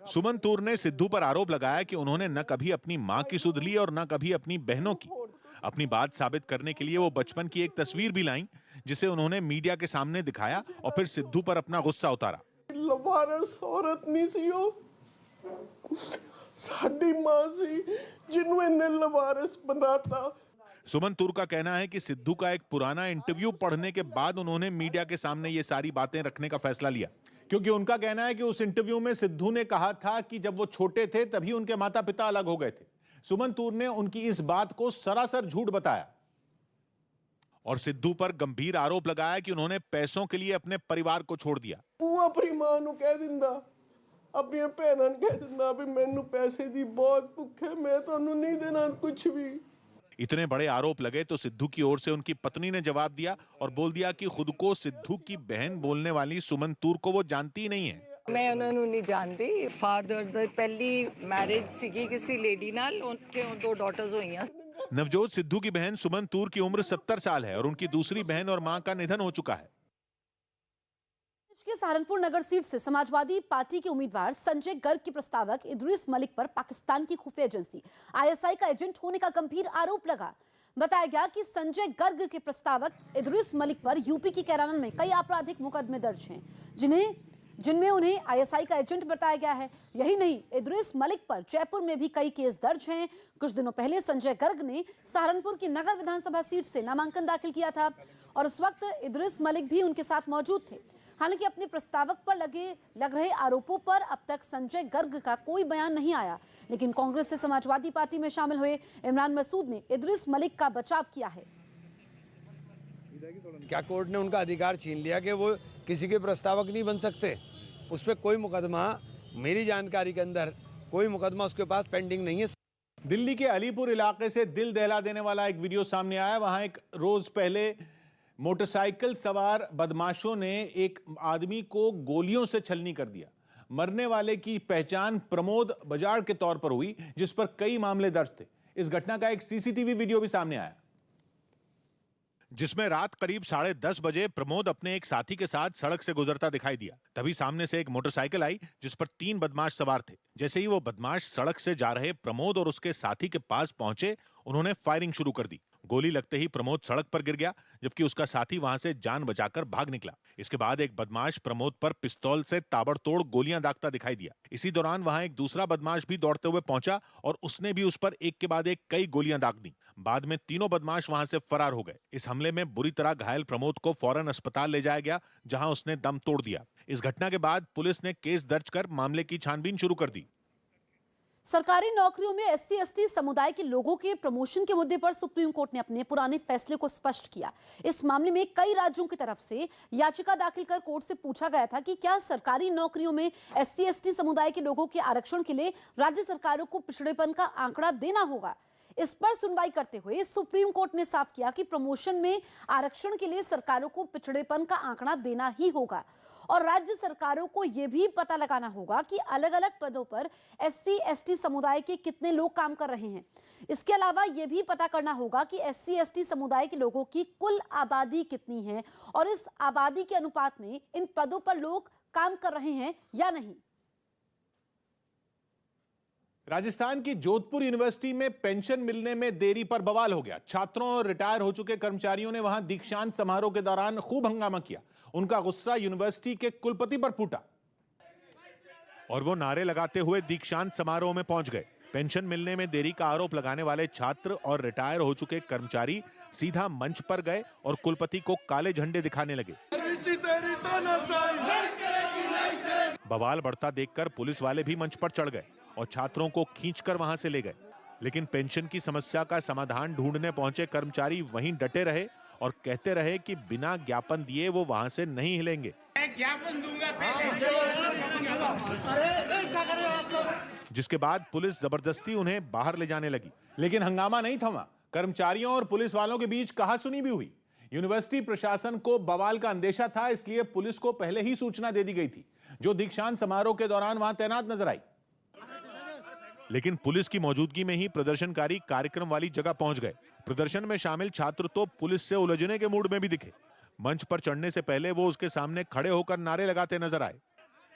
सुमन तूर ने सिद्धू पर आरोप लगाया कि उन्होंने न कभी अपनी मां की सुध ली और न कभी अपनी बहनों की। अपनी बात साबित करने के लिए वो बचपन की एक तस्वीर भी लाईं, जिसे उन्होंने मीडिया के सामने दिखाया और फिर सिद्धू पर अपना गुस्सा उतारा। लवारस औरत नहीं सी हो, साडी मां सी जिन्होंने इन्हें लवारस बनाता। सुमन तूर का कहना है कि सिद्धू का एक पुराना इंटरव्यू पढ़ने के बाद उन्होंने मीडिया के सामने ये सारी बातें रखने का फैसला लिया, क्योंकि उनका कहना है कि उस इंटरव्यू में सिद्धू ने कहा था कि जब वो छोटे थे तभी उनके माता पिता अलग हो गए थे। सुमन तूर ने उनकी इस बात को सरासर झूठ बताया और सिद्धू पर गंभीर आरोप लगाया कि उन्होंने पैसों के लिए अपने परिवार को छोड़ दिया। वो अपनी मां ਨੂੰ ਕਹਿ ਦਿੰਦਾ, अपनी ਭੈਣਾਂ ਨੂੰ ਕਹਿ ਦਿੰਦਾ ਵੀ ਮੈਨੂੰ ਪੈਸੇ ਦੀ ਬਹੁਤ ਭੁੱਖ ਹੈ, मैं ਤੁਹਾਨੂੰ नहीं देना कुछ भी। इतने बड़े आरोप लगे तो सिद्धू की ओर से उनकी पत्नी ने जवाब दिया और बोल दिया कि खुद को सिद्धू की बहन बोलने वाली सुमन तूर को वो जानती ही नहीं है। मैं उन्होंने नहीं जानती। फादर दी पहली मैरिज सीगी किसी लेडी नाल, उनके 2 डॉटर्स हुई। नवजोत सिद्धू की बहन सुमन तूर की उम्र 70 साल है और उनकी दूसरी बहन और मां का निधन हो चुका है। के सहारनपुर नगर सीट से समाजवादी पार्टी के उम्मीदवार संजय गर्ग के प्रस्तावक इद्रिस मलिक पर पाकिस्तान की खुफिया एजेंसी आईएसआई का एजेंट होने का गंभीर आरोप लगा। बताया गया कि संजय गर्ग के प्रस्तावक इद्रिस मलिक पर यूपी की कैराना में कई आपराधिक मुकदमे दर्ज हैं, जिनमें उन्हें आईएसआई का एजेंट बताया गया है। यही नहीं, इद्रिस मलिक पर जयपुर में भी कई केस दर्ज हैं। कुछ दिनों पहले संजय गर्ग ने सहारनपुर की नगर विधानसभा सीट से नामांकन दाखिल किया था और उस वक्त इद्रिस मलिक भी उनके साथ मौजूद थे। हालांकि अपने प्रस्तावक पर लग रहे आरोपों पर अब तक संजय गर्ग का कोई बयान नहीं आया, लेकिन कांग्रेस से समाजवादी पार्टी में शामिल हुए इमरान मसूद ने इद्रिस मलिक का बचाव किया है। क्या कोर्ट ने उनका अधिकार छीन लिया कि वो किसी के प्रस्तावक नहीं बन सकते? उस पर कोई मुकदमा, मेरी जानकारी के अंदर कोई मुकदमा उसके पास पेंडिंग नहीं है। दिल्ली के अलीपुर इलाके से दिल दहला देने वाला एक वीडियो सामने आया। वहां एक रोज पहले मोटरसाइकिल सवार बदमाशों ने एक आदमी को गोलियों से छलनी कर दिया। मरने वाले की पहचान प्रमोद बजाड़ के तौर पर हुई, जिस पर कई मामले दर्ज थे। इस घटना का एक सीसीटीवी वीडियो भी सामने आया, जिसमें रात करीब 10:30 बजे प्रमोद अपने एक साथी के साथ सड़क से गुजरता दिखाई दिया। तभी सामने से एक मोटरसाइकिल आई जिस पर 3 बदमाश सवार थे। जैसे ही वो बदमाश सड़क से जा रहे प्रमोद और उसके साथी के पास पहुंचे, उन्होंने फायरिंग शुरू कर दी। गोली लगते ही प्रमोद सड़क पर गिर गया, जबकि उसका साथी वहां से जान बचाकर भाग निकला। इसके बाद एक बदमाश प्रमोद पर पिस्तौल से ताबड़तोड़ गोलियां दागता दिखाई दिया। इसी दौरान वहां एक दूसरा बदमाश भी दौड़ते हुए पहुंचा और उसने भी उस पर एक के बाद एक कई गोलियां दाग दी। बाद में तीनों बदमाश वहां से फरार हो गए। इस हमले में बुरी तरह घायल प्रमोद को फौरन अस्पताल ले जाया गया, जहां उसने दम तोड़ दिया। इस घटना के बाद पुलिस ने केस दर्ज कर मामले की छानबीन शुरू कर दी। सरकारी नौकरियों में SC/ST समुदाय के लोगों के प्रमोशन के मुद्दे पर सुप्रीम कोर्ट ने अपने पुराने फैसले को स्पष्ट किया। इस मामले में कई राज्यों की तरफ से याचिका दाखिल कर कोर्ट से पूछा गया था कि क्या सरकारी नौकरियों में SC/ST समुदाय के लोगों के आरक्षण के लिए राज्य सरकारों को पिछड़ेपन का आंकड़ा देना होगा। इस पर सुनवाई करते हुए सुप्रीम कोर्ट ने साफ किया कि प्रमोशन में आरक्षण के लिए सरकारों को पिछड़ेपन का आंकड़ा देना ही होगा और राज्य सरकारों को यह भी पता लगाना होगा कि अलग अलग पदों पर SC/ST समुदाय के कितने लोग काम कर रहे हैं। इसके अलावा यह भी पता करना होगा कि SC/ST समुदाय के लोगों की कुल आबादी कितनी है और इस आबादी के अनुपात में इन पदों पर लोग काम कर रहे हैं या नहीं। राजस्थान की जोधपुर यूनिवर्सिटी में पेंशन मिलने में देरी पर बवाल हो गया। छात्रों और रिटायर हो चुके कर्मचारियों ने वहां दीक्षांत समारोह के दौरान खूब हंगामा किया। उनका गुस्सा यूनिवर्सिटी के कुलपति पर फूटा और वो नारे लगाते हुए दीक्षांत समारोह में पहुंच गए। पेंशन मिलने में देरी का आरोप लगाने वाले छात्र और रिटायर हो चुके कर्मचारी सीधा मंच पर गए और कुलपति को काले झंडे दिखाने लगे। बवाल बढ़ता देखकर पुलिस वाले भी मंच पर चढ़ गए और छात्रों को खींचकर वहां से ले गए, लेकिन पेंशन की समस्या का समाधान ढूंढने पहुंचे कर्मचारी वहीं डटे रहे और कहते रहे कि बिना ज्ञापन दिए वो वहां से नहीं हिलेंगे। ज्ञापन दूंगा जिसके बाद पुलिस जबरदस्ती उन्हें बाहर ले जाने लगी, लेकिन हंगामा नहीं थमा। कर्मचारियों और पुलिस वालों के बीच कहासुनी भी हुई। यूनिवर्सिटी प्रशासन को बवाल का अंदेशा था, इसलिए पुलिस को पहले ही सूचना दे दी गई थी, जो दीक्षांत समारोह के दौरान वहां तैनात नजर आई। लेकिन पुलिस की मौजूदगी में ही प्रदर्शनकारी कार्यक्रम वाली जगह पहुंच गए। प्रदर्शन में शामिल छात्र तो पुलिस से उलझने के मूड में भी दिखे। मंच पर चढ़ने से पहले वो उसके सामने खड़े होकर नारे लगाते नजर आए।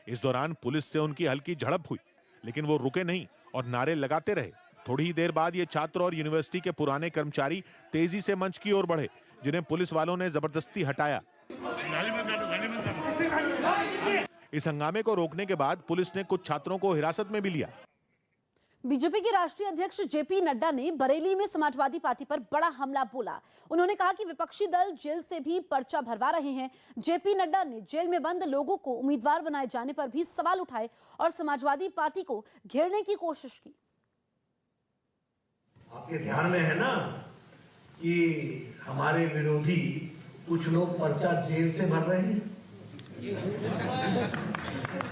इस दौरान पुलिस से उनकी हल्की झड़प हुई, लेकिन वो रुके नहीं और नारे लगाते रहे। थोड़ी ही देर बाद ये छात्र और यूनिवर्सिटी के पुराने कर्मचारी तेजी से मंच की ओर बढ़े, जिन्हें पुलिस वालों ने जबरदस्ती हटाया। इस हंगामे को रोकने के बाद पुलिस ने कुछ छात्रों को हिरासत में भी लिया। बीजेपी के राष्ट्रीय अध्यक्ष जेपी नड्डा ने बरेली में समाजवादी पार्टी पर बड़ा हमला बोला। उन्होंने कहा कि विपक्षी दल जेल से भी पर्चा भरवा रहे हैं। जेपी नड्डा ने जेल में बंद लोगों को उम्मीदवार बनाए जाने पर भी सवाल उठाए और समाजवादी पार्टी को घेरने की कोशिश की। आपके ध्यान में है ना कि हमारे विरोधी कुछ लोग पर्चा जेल से भर रहे हैं,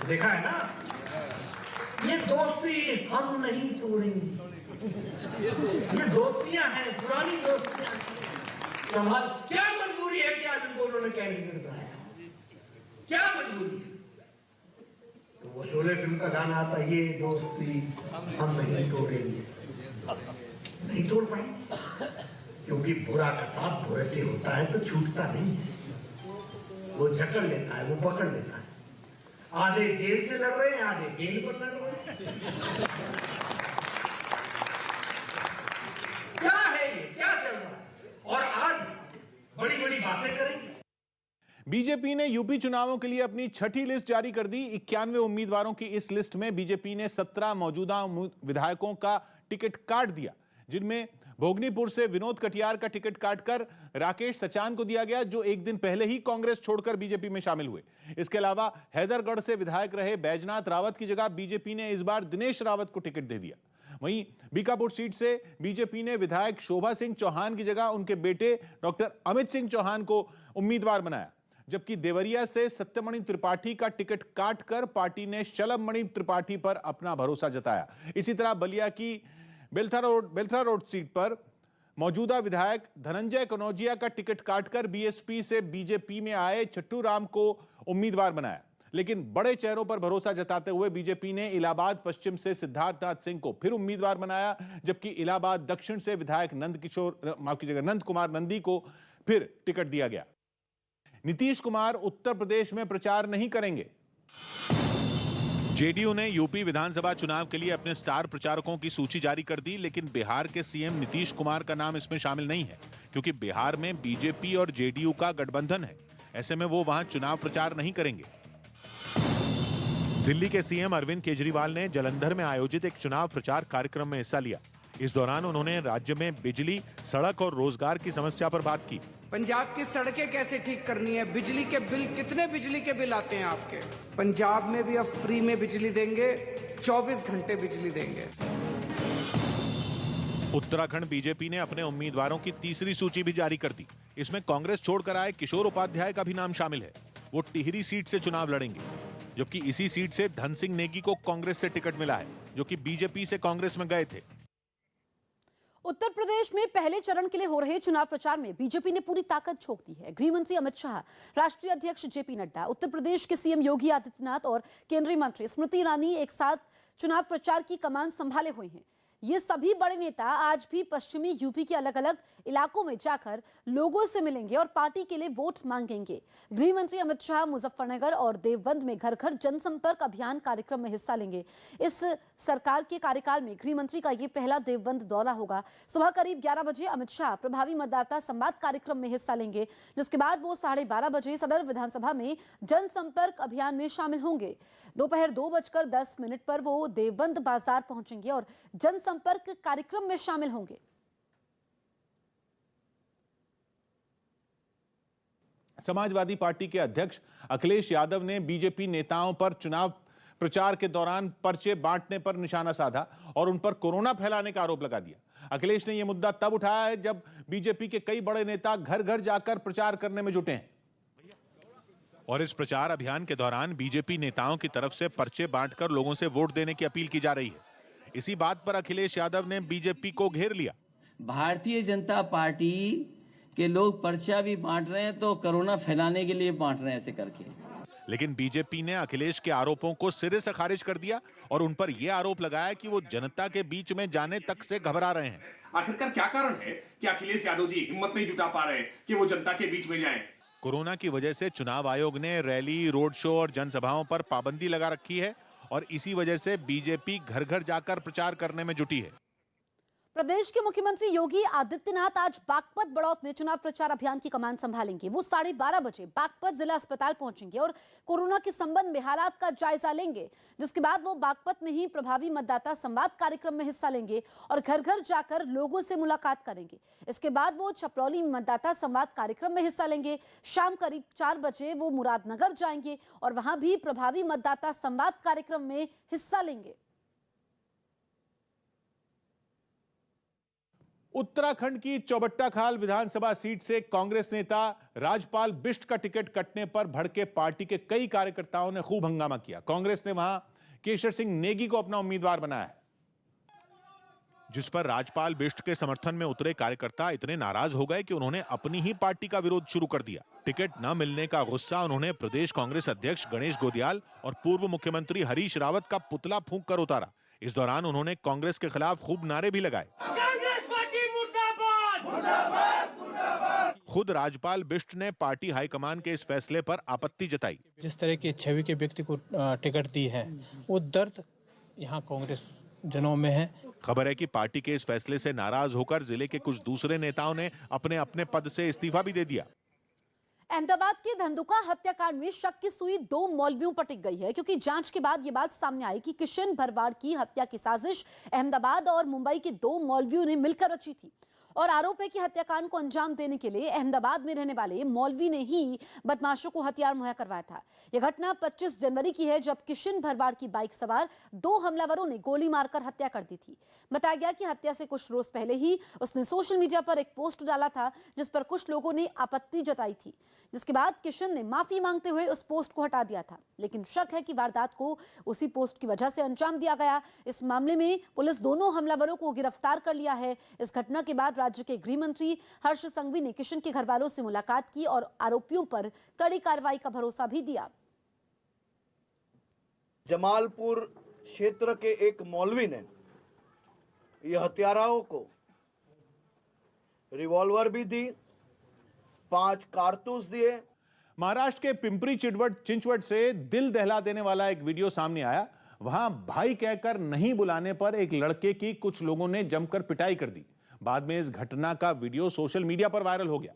देखा है ना। ये दोस्ती हम नहीं तोड़ेंगे, ये दोस्तियां हैं, पुरानी दोस्तियां। हमारी क्या मजबूरी है कि आज इन दोनों ने कैंडिडेट बनाया, क्या मजबूरी है? तो वो शोले फिल्म का गाना आता, ये दोस्ती हम नहीं तोड़ेंगे। नहीं तोड़ पाएंगे क्योंकि बुरा का साथ बुरे से होता है तो छूटता नहीं है, वो जकड़ लेता है, वो पकड़ लेता है। आधे जेल से लड़ रहे हैं, आधे जेल पर लड़ रहे हैं। क्या है ये, क्या चल रहा है? और आज बड़ी बड़ी बातें करेंगे। बीजेपी ने यूपी चुनावों के लिए अपनी छठी लिस्ट जारी कर दी। 91 उम्मीदवारों की इस लिस्ट में बीजेपी ने 17 मौजूदा विधायकों का टिकट काट दिया, जिनमें भोगनीपुर से विनोद कटियार का टिकट काटकर राकेश सचान को दिया गया, जो एक दिन पहले ही कांग्रेस छोड़कर बीजेपी में शामिल हुए। इसके अलावा हैदरगढ़ से विधायक रहे बैजनाथ रावत की जगह बीजेपी ने इस बार दिनेश रावत को टिकट दे दिया। वहीं बीकापुर सीट से बीजेपी ने विधायक शोभा सिंह चौहान की जगह उनके बेटे डॉक्टर अमित सिंह चौहान को उम्मीदवार बनाया, जबकि देवरिया से सत्यमणि त्रिपाठी का टिकट काटकर पार्टी ने शलभमणि त्रिपाठी पर अपना भरोसा जताया। इसी तरह बलिया की बेलथरा रोड सीट पर मौजूदा विधायक धनंजय कनौजिया का टिकट काटकर बीएसपी से बीजेपी में आए छट्टू राम को उम्मीदवार बनाया। लेकिन बड़े चेहरों पर भरोसा जताते हुए बीजेपी ने इलाहाबाद पश्चिम से सिद्धार्थनाथ सिंह को फिर उम्मीदवार बनाया, जबकि इलाहाबाद दक्षिण से विधायक नंद कुमार नंदी को फिर टिकट दिया गया। नीतीश कुमार उत्तर प्रदेश में प्रचार नहीं करेंगे। जेडीयू ने यूपी विधानसभा चुनाव के लिए अपने स्टार प्रचारकों की सूची जारी कर दी, लेकिन बिहार के सीएम नीतीश कुमार का नाम इसमें शामिल नहीं है, क्योंकि बिहार में बीजेपी और जेडीयू का गठबंधन है। ऐसे में वो वहां चुनाव प्रचार नहीं करेंगे। दिल्ली के सीएम अरविंद केजरीवाल ने जालंधर में आयोजित एक चुनाव प्रचार कार्यक्रम में हिस्सा लिया। इस दौरान उन्होंने राज्य में बिजली, सड़क और रोजगार की समस्या पर बात की। पंजाब की सड़कें कैसे ठीक करनी है, बिजली के बिल, कितने बिजली के बिल आते हैं आपके? पंजाब में भी अब फ्री में बिजली देंगे, 24 घंटे बिजली देंगे। उत्तराखंड बीजेपी ने अपने उम्मीदवारों की तीसरी सूची भी जारी कर दी। इसमें कांग्रेस छोड़कर आए किशोर उपाध्याय का भी नाम शामिल है। वो टिहरी सीट से चुनाव लड़ेंगे, जबकि इसी सीट से धन सिंह नेगी को कांग्रेस से टिकट मिला है, जो कि बीजेपी से कांग्रेस में गए थे। उत्तर प्रदेश में पहले चरण के लिए हो रहे चुनाव प्रचार में बीजेपी ने पूरी ताकत झोंक दी है। गृह मंत्री अमित शाह, राष्ट्रीय अध्यक्ष जेपी नड्डा, उत्तर प्रदेश के सीएम योगी आदित्यनाथ और केंद्रीय मंत्री स्मृति ईरानी एक साथ चुनाव प्रचार की कमान संभाले हुए हैं। ये सभी बड़े नेता आज भी पश्चिमी यूपी के अलग अलग इलाकों में जाकर लोगों से मिलेंगे और पार्टी के लिए वोट मांगेंगे। गृह मंत्री अमित शाह मुजफ्फरनगर और देवबंद में घर घर जनसंपर्क अभियान कार्यक्रम में हिस्सा लेंगे। इस सरकार के कार्यकाल में गृह मंत्री का ये पहला देवबंद दौरा होगा। सुबह करीब 11 बजे अमित शाह प्रभावी मतदाता संवाद कार्यक्रम में हिस्सा लेंगे, जिसके बाद वो 12:30 बजे सदर विधानसभा में जनसंपर्क अभियान में शामिल होंगे। दोपहर 2:10 पर वो देवबंद बाजार पहुंचेंगे और जनसंपर्क कार्यक्रम में शामिल होंगे। समाजवादी पार्टी के अध्यक्ष अखिलेश यादव ने बीजेपी नेताओं पर चुनाव प्रचार के दौरान पर्चे बांटने पर निशाना साधा और उन पर कोरोना फैलाने का आरोप लगा दिया। अखिलेश ने यह मुद्दा तब उठाया है जब बीजेपी के कई बड़े नेता घर घर जाकर प्रचार करने में जुटे हैं और इस प्रचार अभियान के दौरान बीजेपी नेताओं की तरफ से पर्चे बांटकर लोगों से वोट देने की अपील की जा रही है। इसी बात पर अखिलेश यादव ने बीजेपी को घेर लिया। भारतीय जनता पार्टी के लोग पर्चा भी बांट रहे हैं तो कोरोना फैलाने के लिए बांट रहे हैं ऐसे करके। लेकिन बीजेपी ने अखिलेश के आरोपों को सिरे से खारिज कर दिया और उन पर यह आरोप लगाया कि वो जनता के बीच में जाने तक से घबरा रहे हैं। आखिरकार क्या कारण है कि अखिलेश यादव जी हिम्मत नहीं जुटा पा रहे कि वो जनता के बीच में जाएं? कोरोना की वजह से चुनाव आयोग ने रैली, रोड शो और जनसभाओं पर पाबंदी लगा रखी है और इसी वजह से बीजेपी घर घर जाकर प्रचार करने में जुटी है। प्रदेश के मुख्यमंत्री योगी आदित्यनाथ आज बागपत बड़ौत में चुनाव प्रचार अभियान की कमान संभालेंगे। वो 12:30 बजे बागपत जिला अस्पताल पहुंचेंगे और कोरोना के संबंध में हालात का जायजा लेंगे, जिसके बाद वो बागपत में ही प्रभावी मतदाता संवाद कार्यक्रम में हिस्सा लेंगे और घर घर जाकर लोगों से मुलाकात करेंगे। इसके बाद वो छपरौली में मतदाता संवाद कार्यक्रम में हिस्सा लेंगे। शाम करीब 4 बजे वो मुरादनगर जाएंगे और वहां भी प्रभावी मतदाता संवाद कार्यक्रम में हिस्सा लेंगे। उत्तराखंड की चौबट्टाखाल विधानसभा सीट से कांग्रेस नेता राजपाल बिष्ट का टिकट कटने पर भड़के पार्टी के कई कार्यकर्ताओं ने खूब हंगामा किया। कांग्रेस ने वहां केशर सिंह नेगी को अपना उम्मीदवार बनाया है, जिस पर राजपाल बिष्ट के समर्थन में उतरे कार्यकर्ता इतने नाराज हो गए कि उन्होंने अपनी ही पार्टी का विरोध शुरू कर दिया। टिकट न मिलने का गुस्सा उन्होंने प्रदेश कांग्रेस अध्यक्ष गणेश गोदियाल और पूर्व मुख्यमंत्री हरीश रावत का पुतला फूंक कर उतारा। इस दौरान उन्होंने कांग्रेस के खिलाफ खूब नारे भी लगाए। खुद राजपाल बिष्ट ने पार्टी हाईकमान के इस फैसले पर आपत्ति जताई। जिस तरह की छवि के व्यक्ति को टिकट दी है, वो दर्द यहाँ कांग्रेस जनों में है। खबर है कि पार्टी के इस फैसले से नाराज होकर जिले के कुछ दूसरे नेताओं ने अपने अपने पद से इस्तीफा भी दे दिया। अहमदाबाद के धंधुका हत्याकांड में शक की सुई 2 मौलवियों पर टिक गई है, क्योंकि जांच के बाद यह बात सामने आई कि किशन भरवाड़ की हत्या की साजिश अहमदाबाद और मुंबई के 2 मौलवियों ने मिलकर रची थी और आरोप है कि हत्याकांड को अंजाम देने के लिए अहमदाबाद में रहने वाले मौलवी ने ही बदमाशों को हथियार मुहैया करवाया था। यह घटना 25 जनवरी की है, जब किशन भरवाड़ की बाइक सवार 2 हमलावरों ने गोली मारकर हत्या कर दी थी। बताया गया कि हत्या से कुछ रोज पहले ही उसने सोशल मीडिया पर एक पोस्ट डाला था, जिस पर कुछ लोगों ने आपत्ति जताई थी, जिसके बाद किशन ने माफी मांगते हुए उस पोस्ट को हटा दिया था। लेकिन शक है कि वारदात को उसी पोस्ट की वजह से अंजाम दिया गया। इस मामले में पुलिस दोनों हमलावरों को गिरफ्तार कर लिया है। इस घटना के बाद राज्य के गृह मंत्री हर्ष संघवी ने किशन के घर वालों से मुलाकात की और आरोपियों पर कड़ी कार्रवाई का भरोसा भी दिया। जमालपुर क्षेत्र के एक मौलवी ने यह हत्याराओं को रिवॉल्वर भी दी, 5 कारतूस दिए। महाराष्ट्र के पिंपरी चिंचवड से दिल दहला देने वाला एक वीडियो सामने आया। वहां भाई कहकर नहीं बुलाने पर एक लड़के की कुछ लोगों ने जमकर पिटाई कर दी। बाद में इस घटना का वीडियो सोशल मीडिया पर वायरल हो गया,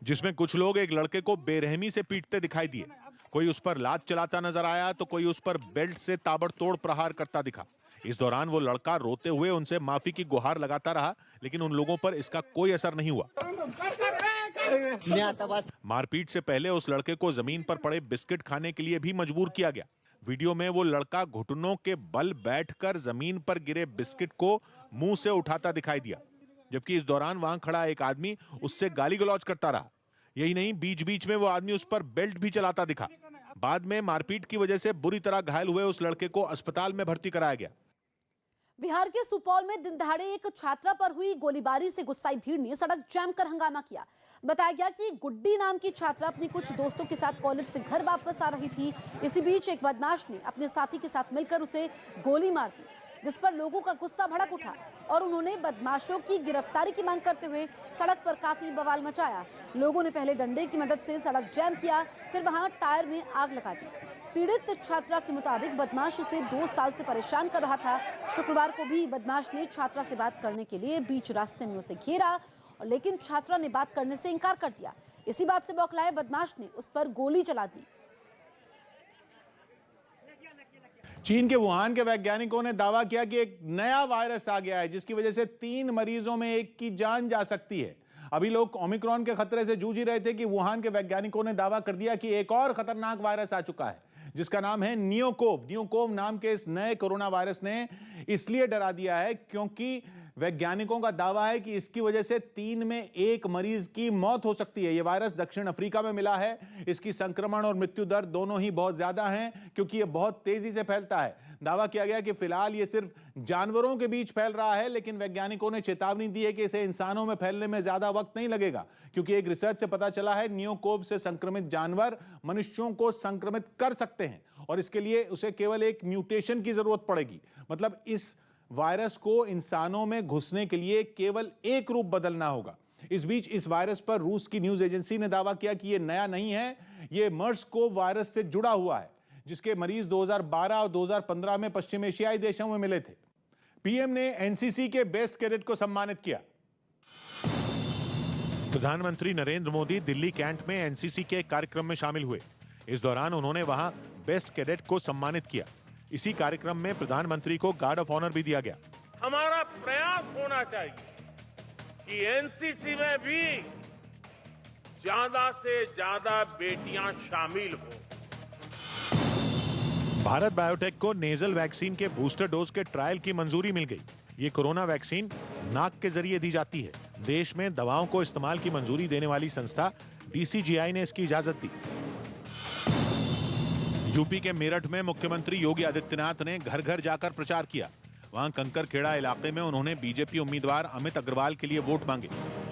जिसमें कुछ लोग एक लड़के को बेरहमी से पीटते दिखाई दिए। कोई उस पर लात चलाता नजर आया तो कोई उस पर बेल्ट से ताबड़तोड़ प्रहार करता दिखा। इस दौरान वो लड़का रोते हुए उनसे माफी की गुहार लगाता रहा, लेकिन उन लोगों पर इसका कोई असर नहीं हुआ। मारपीट से पहले उस लड़के को जमीन पर पड़े बिस्किट खाने के लिए भी मजबूर किया गया। वीडियो में वो लड़का घुटनों के बल बैठकर जमीन पर गिरे बिस्किट को मुंह से उठाता दिखाई दिया, जबकि इस दौरान वहां खड़ा एक आदमी उससे गाली गलौज करता रहा। यही नहीं, बीच बीच में वो आदमी उस पर बेल्ट भी चलाता दिखा। बाद में मारपीट की वजह से बुरी तरह घायल हुए उस लड़के को अस्पताल में भर्ती कराया गया। बिहार के सुपौल में दिन दहाड़े एक छात्रा पर हुई गोलीबारी से गुस्साई भीड़ ने सड़क जाम कर हंगामा किया। बताया गया कि गुड्डी नाम की छात्रा अपनी कुछ दोस्तों के साथ कॉलेज से घर वापस आ रही थी। इसी बीच एक बदमाश ने अपने साथी के साथ मिलकर उसे गोली मार दी, जिस पर लोगों का गुस्सा भड़क उठा और उन्होंने बदमाशों की गिरफ्तारी की मांग करते हुए सड़क पर काफी बवाल मचाया। लोगों ने पहले डंडे की मदद से सड़क जाम किया, फिर वहां टायर में आग लगा दी। पीड़ित छात्रा के मुताबिक बदमाश उसे 2 साल से परेशान कर रहा था। शुक्रवार को भी बदमाश ने छात्रा से बात करने के लिए बीच रास्ते में उसे घेरा, लेकिन छात्रा ने बात करने से इनकार कर दिया। इसी बात से बौखलाए बदमाश ने उस पर गोली चला दी। चीन के वुहान के वैज्ञानिकों ने दावा किया कि एक नया वायरस आ गया है, जिसकी वजह से 3 मरीजों में एक की जान जा सकती है। अभी लोग ओमिक्रॉन के खतरे से जूझ ही रहे थे कि वुहान के वैज्ञानिकों ने दावा कर दिया कि एक और खतरनाक वायरस आ चुका है, जिसका नाम है नियोकोव। नियोकोव नाम के इस नए कोरोना वायरस ने इसलिए डरा दिया है क्योंकि वैज्ञानिकों का दावा है कि इसकी वजह से 3 में 1 मरीज की मौत हो सकती है। यह वायरस दक्षिण अफ्रीका में मिला है। इसकी संक्रमण और मृत्यु दर दोनों ही बहुत ज्यादा हैं, क्योंकि यह बहुत तेजी से फैलता है। दावा किया गया कि फिलहाल यह सिर्फ जानवरों के बीच फैल रहा है, लेकिन वैज्ञानिकों ने चेतावनी दी है कि इसे इंसानों में फैलने में ज्यादा वक्त नहीं लगेगा, क्योंकि एक रिसर्च से पता चला है नियोकोव से संक्रमित जानवर मनुष्यों को संक्रमित कर सकते हैं और इसके लिए उसे केवल एक म्यूटेशन की जरूरत पड़ेगी। मतलब इस वायरस को इंसानों में घुसने के लिए केवल एक रूप बदलना होगा। इस बीच इस वायरस पर रूस की न्यूज एजेंसी ने दावा किया कि यह नया नहीं है, यह मर्स-कोव वायरस से जुड़ा हुआ है, जिसके मरीज 2012 और 2015 में पश्चिम एशियाई देशों में मिले थे। पीएम ने एनसीसी के बेस्ट कैडेट को सम्मानित किया। प्रधानमंत्री नरेंद्र मोदी दिल्ली कैंट में एनसीसी के कार्यक्रम में शामिल हुए। इस दौरान उन्होंने वहां बेस्ट कैडेट को सम्मानित किया। इसी कार्यक्रम में प्रधानमंत्री को गार्ड ऑफ ऑनर भी दिया गया। हमारा प्रयास होना चाहिए कि एनसीसी में भी ज्यादा से ज्यादा बेटियां शामिल हो। भारत बायोटेक को नेजल वैक्सीन के बूस्टर डोज के ट्रायल की मंजूरी मिल गई। ये कोरोना वैक्सीन नाक के जरिए दी जाती है। देश में दवाओं को इस्तेमाल की मंजूरी देने वाली संस्था डीसीजीआई ने इसकी इजाजत दी। यूपी के मेरठ में मुख्यमंत्री योगी आदित्यनाथ ने घर घर जाकर प्रचार किया। वहां कंकरखेड़ा इलाके में उन्होंने बीजेपी उम्मीदवार अमित अग्रवाल के लिए वोट मांगे।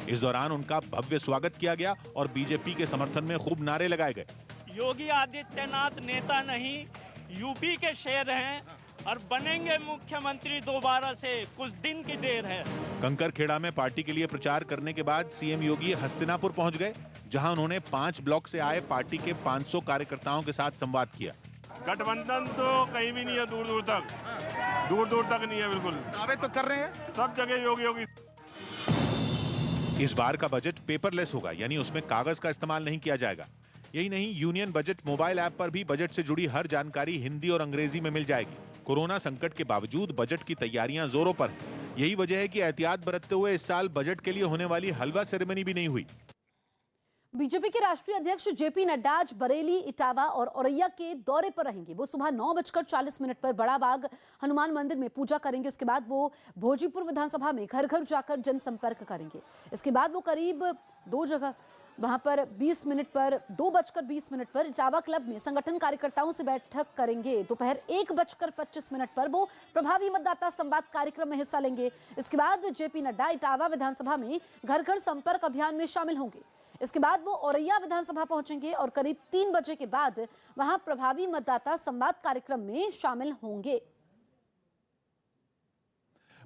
इस दौरान उनका भव्य स्वागत किया गया और बीजेपी के समर्थन में खूब नारे लगाए गए। योगी आदित्यनाथ नेता नहीं, यूपी के शेर हैं और बनेंगे मुख्यमंत्री दोबारा से, कुछ दिन की देर है। कंकरखेड़ा में पार्टी के लिए प्रचार करने के बाद सीएम योगी हस्तिनापुर पहुंच गए, जहां उन्होंने 5 ब्लॉक से आए पार्टी के 500 कार्यकर्ताओं के साथ संवाद किया। गठबंधन तो कहीं भी नहीं है, दूर दूर तक नहीं है। बिल्कुल दावे तो कर रहे हैं, सब जगह योगी। इस बार का बजट पेपरलेस होगा, यानी उसमें कागज का इस्तेमाल नहीं किया जाएगा। यही नहीं, यूनियन बजट मोबाइल ऐप पर भी बजट से जुड़ी हर जानकारी हिंदी और अंग्रेजी में मिल जाएगी। कोरोना संकट के बावजूद बजट की तैयारियां जोरों पर हैं। यही वजह है कि एहतियात बरतते हुए इस साल बजट के लिए होने वाली हलवा सेरेमनी भी नहीं हुई। बीजेपी के राष्ट्रीय अध्यक्ष जेपी नड्डा आज बरेली, इटावा और औरैया के दौरे पर रहेंगे। वो सुबह 9:40 पर बड़ा बाग हनुमान मंदिर में पूजा करेंगे। उसके बाद वो भोजीपुर विधानसभा में घर घर जाकर जनसंपर्क करेंगे। इसके बाद वो करीब 2 जगह वहां पर 2:20 पर इटावा क्लब में संगठन कार्यकर्ताओं से बैठक करेंगे। दोपहर 1:25 पर वो प्रभावी मतदाता संवाद कार्यक्रम में हिस्सा लेंगे। इसके बाद जेपी नड्डा इटावा विधानसभा में घर घर संपर्क अभियान में शामिल होंगे। इसके बाद वो औरैया विधानसभा पहुंचेंगे और करीब 3 बजे के बाद वहां प्रभावी मतदाता संवाद कार्यक्रम में शामिल होंगे।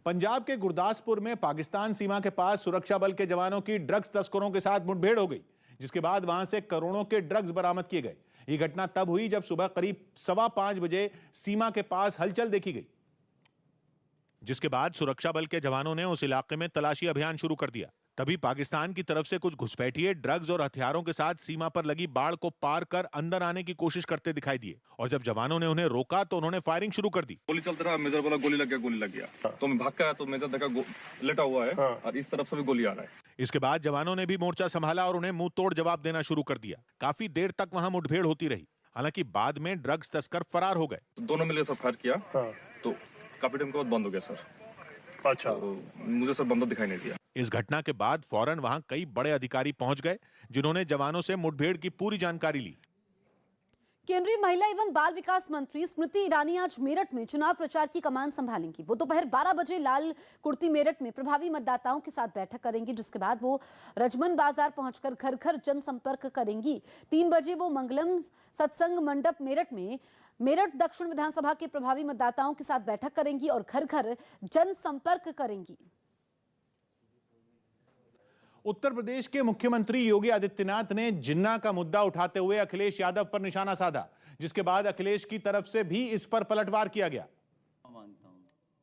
पंजाब के गुरदासपुर में पाकिस्तान सीमा के पास सुरक्षा बल के जवानों की ड्रग्स तस्करों के साथ मुठभेड़ हो गई, जिसके बाद वहां से करोड़ों के ड्रग्स बरामद किए गए। ये घटना तब हुई जब सुबह करीब 5:15 बजे सीमा के पास हलचल देखी गई, जिसके बाद सुरक्षा बल के जवानों ने उस इलाके में तलाशी अभियान शुरू कर दिया। तभी पाकिस्तान की तरफ से कुछ घुसपैठिए ड्रग्स और हथियारों के साथ सीमा पर लगी बाड़ को पार कर अंदर आने की कोशिश करते दिखाई दिए और जब जवानों ने उन्हें रोका तो उन्होंने फायरिंग शुरू कर दी। गोली चलता रहा, मेजर बोला गोली लग गया तो मैं भाग कर आया तो मेजर देखा लेटा हुआ है और इस तरफ से भी गोली आ रहा है। इसके बाद जवानों ने भी मोर्चा संभाला और उन्हें मुंह तोड़ जवाब देना शुरू कर दिया। काफी देर तक वहां मुठभेड़ होती रही, हालांकि बाद में ड्रग्स तस्कर फरार हो गए। दोनों मिले सब फायर किया तो काफी टाइम के बाद बंद हो गया सर। अच्छा, मुझे सर बंदा दिखाई नहीं दिया। इस घटना के बाद फौरन वहां कई बड़े अधिकारी पहुंच गए, जिन्होंने जवानों से मुठभेड़ की पूरी जानकारी ली। केंद्रीय महिला एवं बाल विकास मंत्री स्मृति ईरानी आज मेरठ में चुनाव प्रचार की कमान संभालेंगी। वो दोपहर 12 बजे लाल कुर्ती मेरठ में प्रभावी मतदाताओं के साथ बैठक करेंगी, जिसके बाद वो रजमन बाजार पहुंचकर घर घर जनसंपर्क करेंगी। 3 बजे वो मंगलम सत्संग मंडप मेरठ में मेरठ दक्षिण विधानसभा के प्रभावी मतदाताओं के साथ बैठक करेंगी और घर घर जनसंपर्क करेंगी। उत्तर प्रदेश के मुख्यमंत्री योगी आदित्यनाथ ने जिन्ना का मुद्दा उठाते हुए अखिलेश यादव पर निशाना साधा, जिसके बाद अखिलेश की तरफ से भी इस पर पलटवार किया गया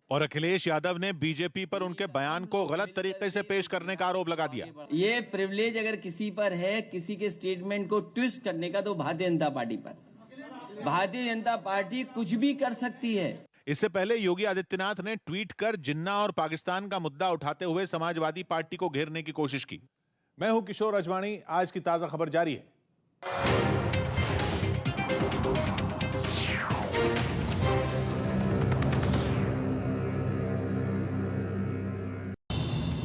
और अखिलेश यादव ने बीजेपी पर उनके बयान को गलत तरीके से पेश करने का आरोप लगा दिया। ये प्रिविलेज अगर किसी पर है, किसी के स्टेटमेंट को ट्विस्ट करने का, तो भारतीय जनता पार्टी पर। भारतीय जनता पार्टी कुछ भी कर सकती है। इससे पहले योगी आदित्यनाथ ने ट्वीट कर जिन्ना और पाकिस्तान का मुद्दा उठाते हुए समाजवादी पार्टी को घेरने की कोशिश की। मैं हूं किशोर अजवाणी, आज की ताजा खबर जारी है।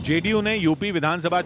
जेडीयू ने यूपी विधानसभा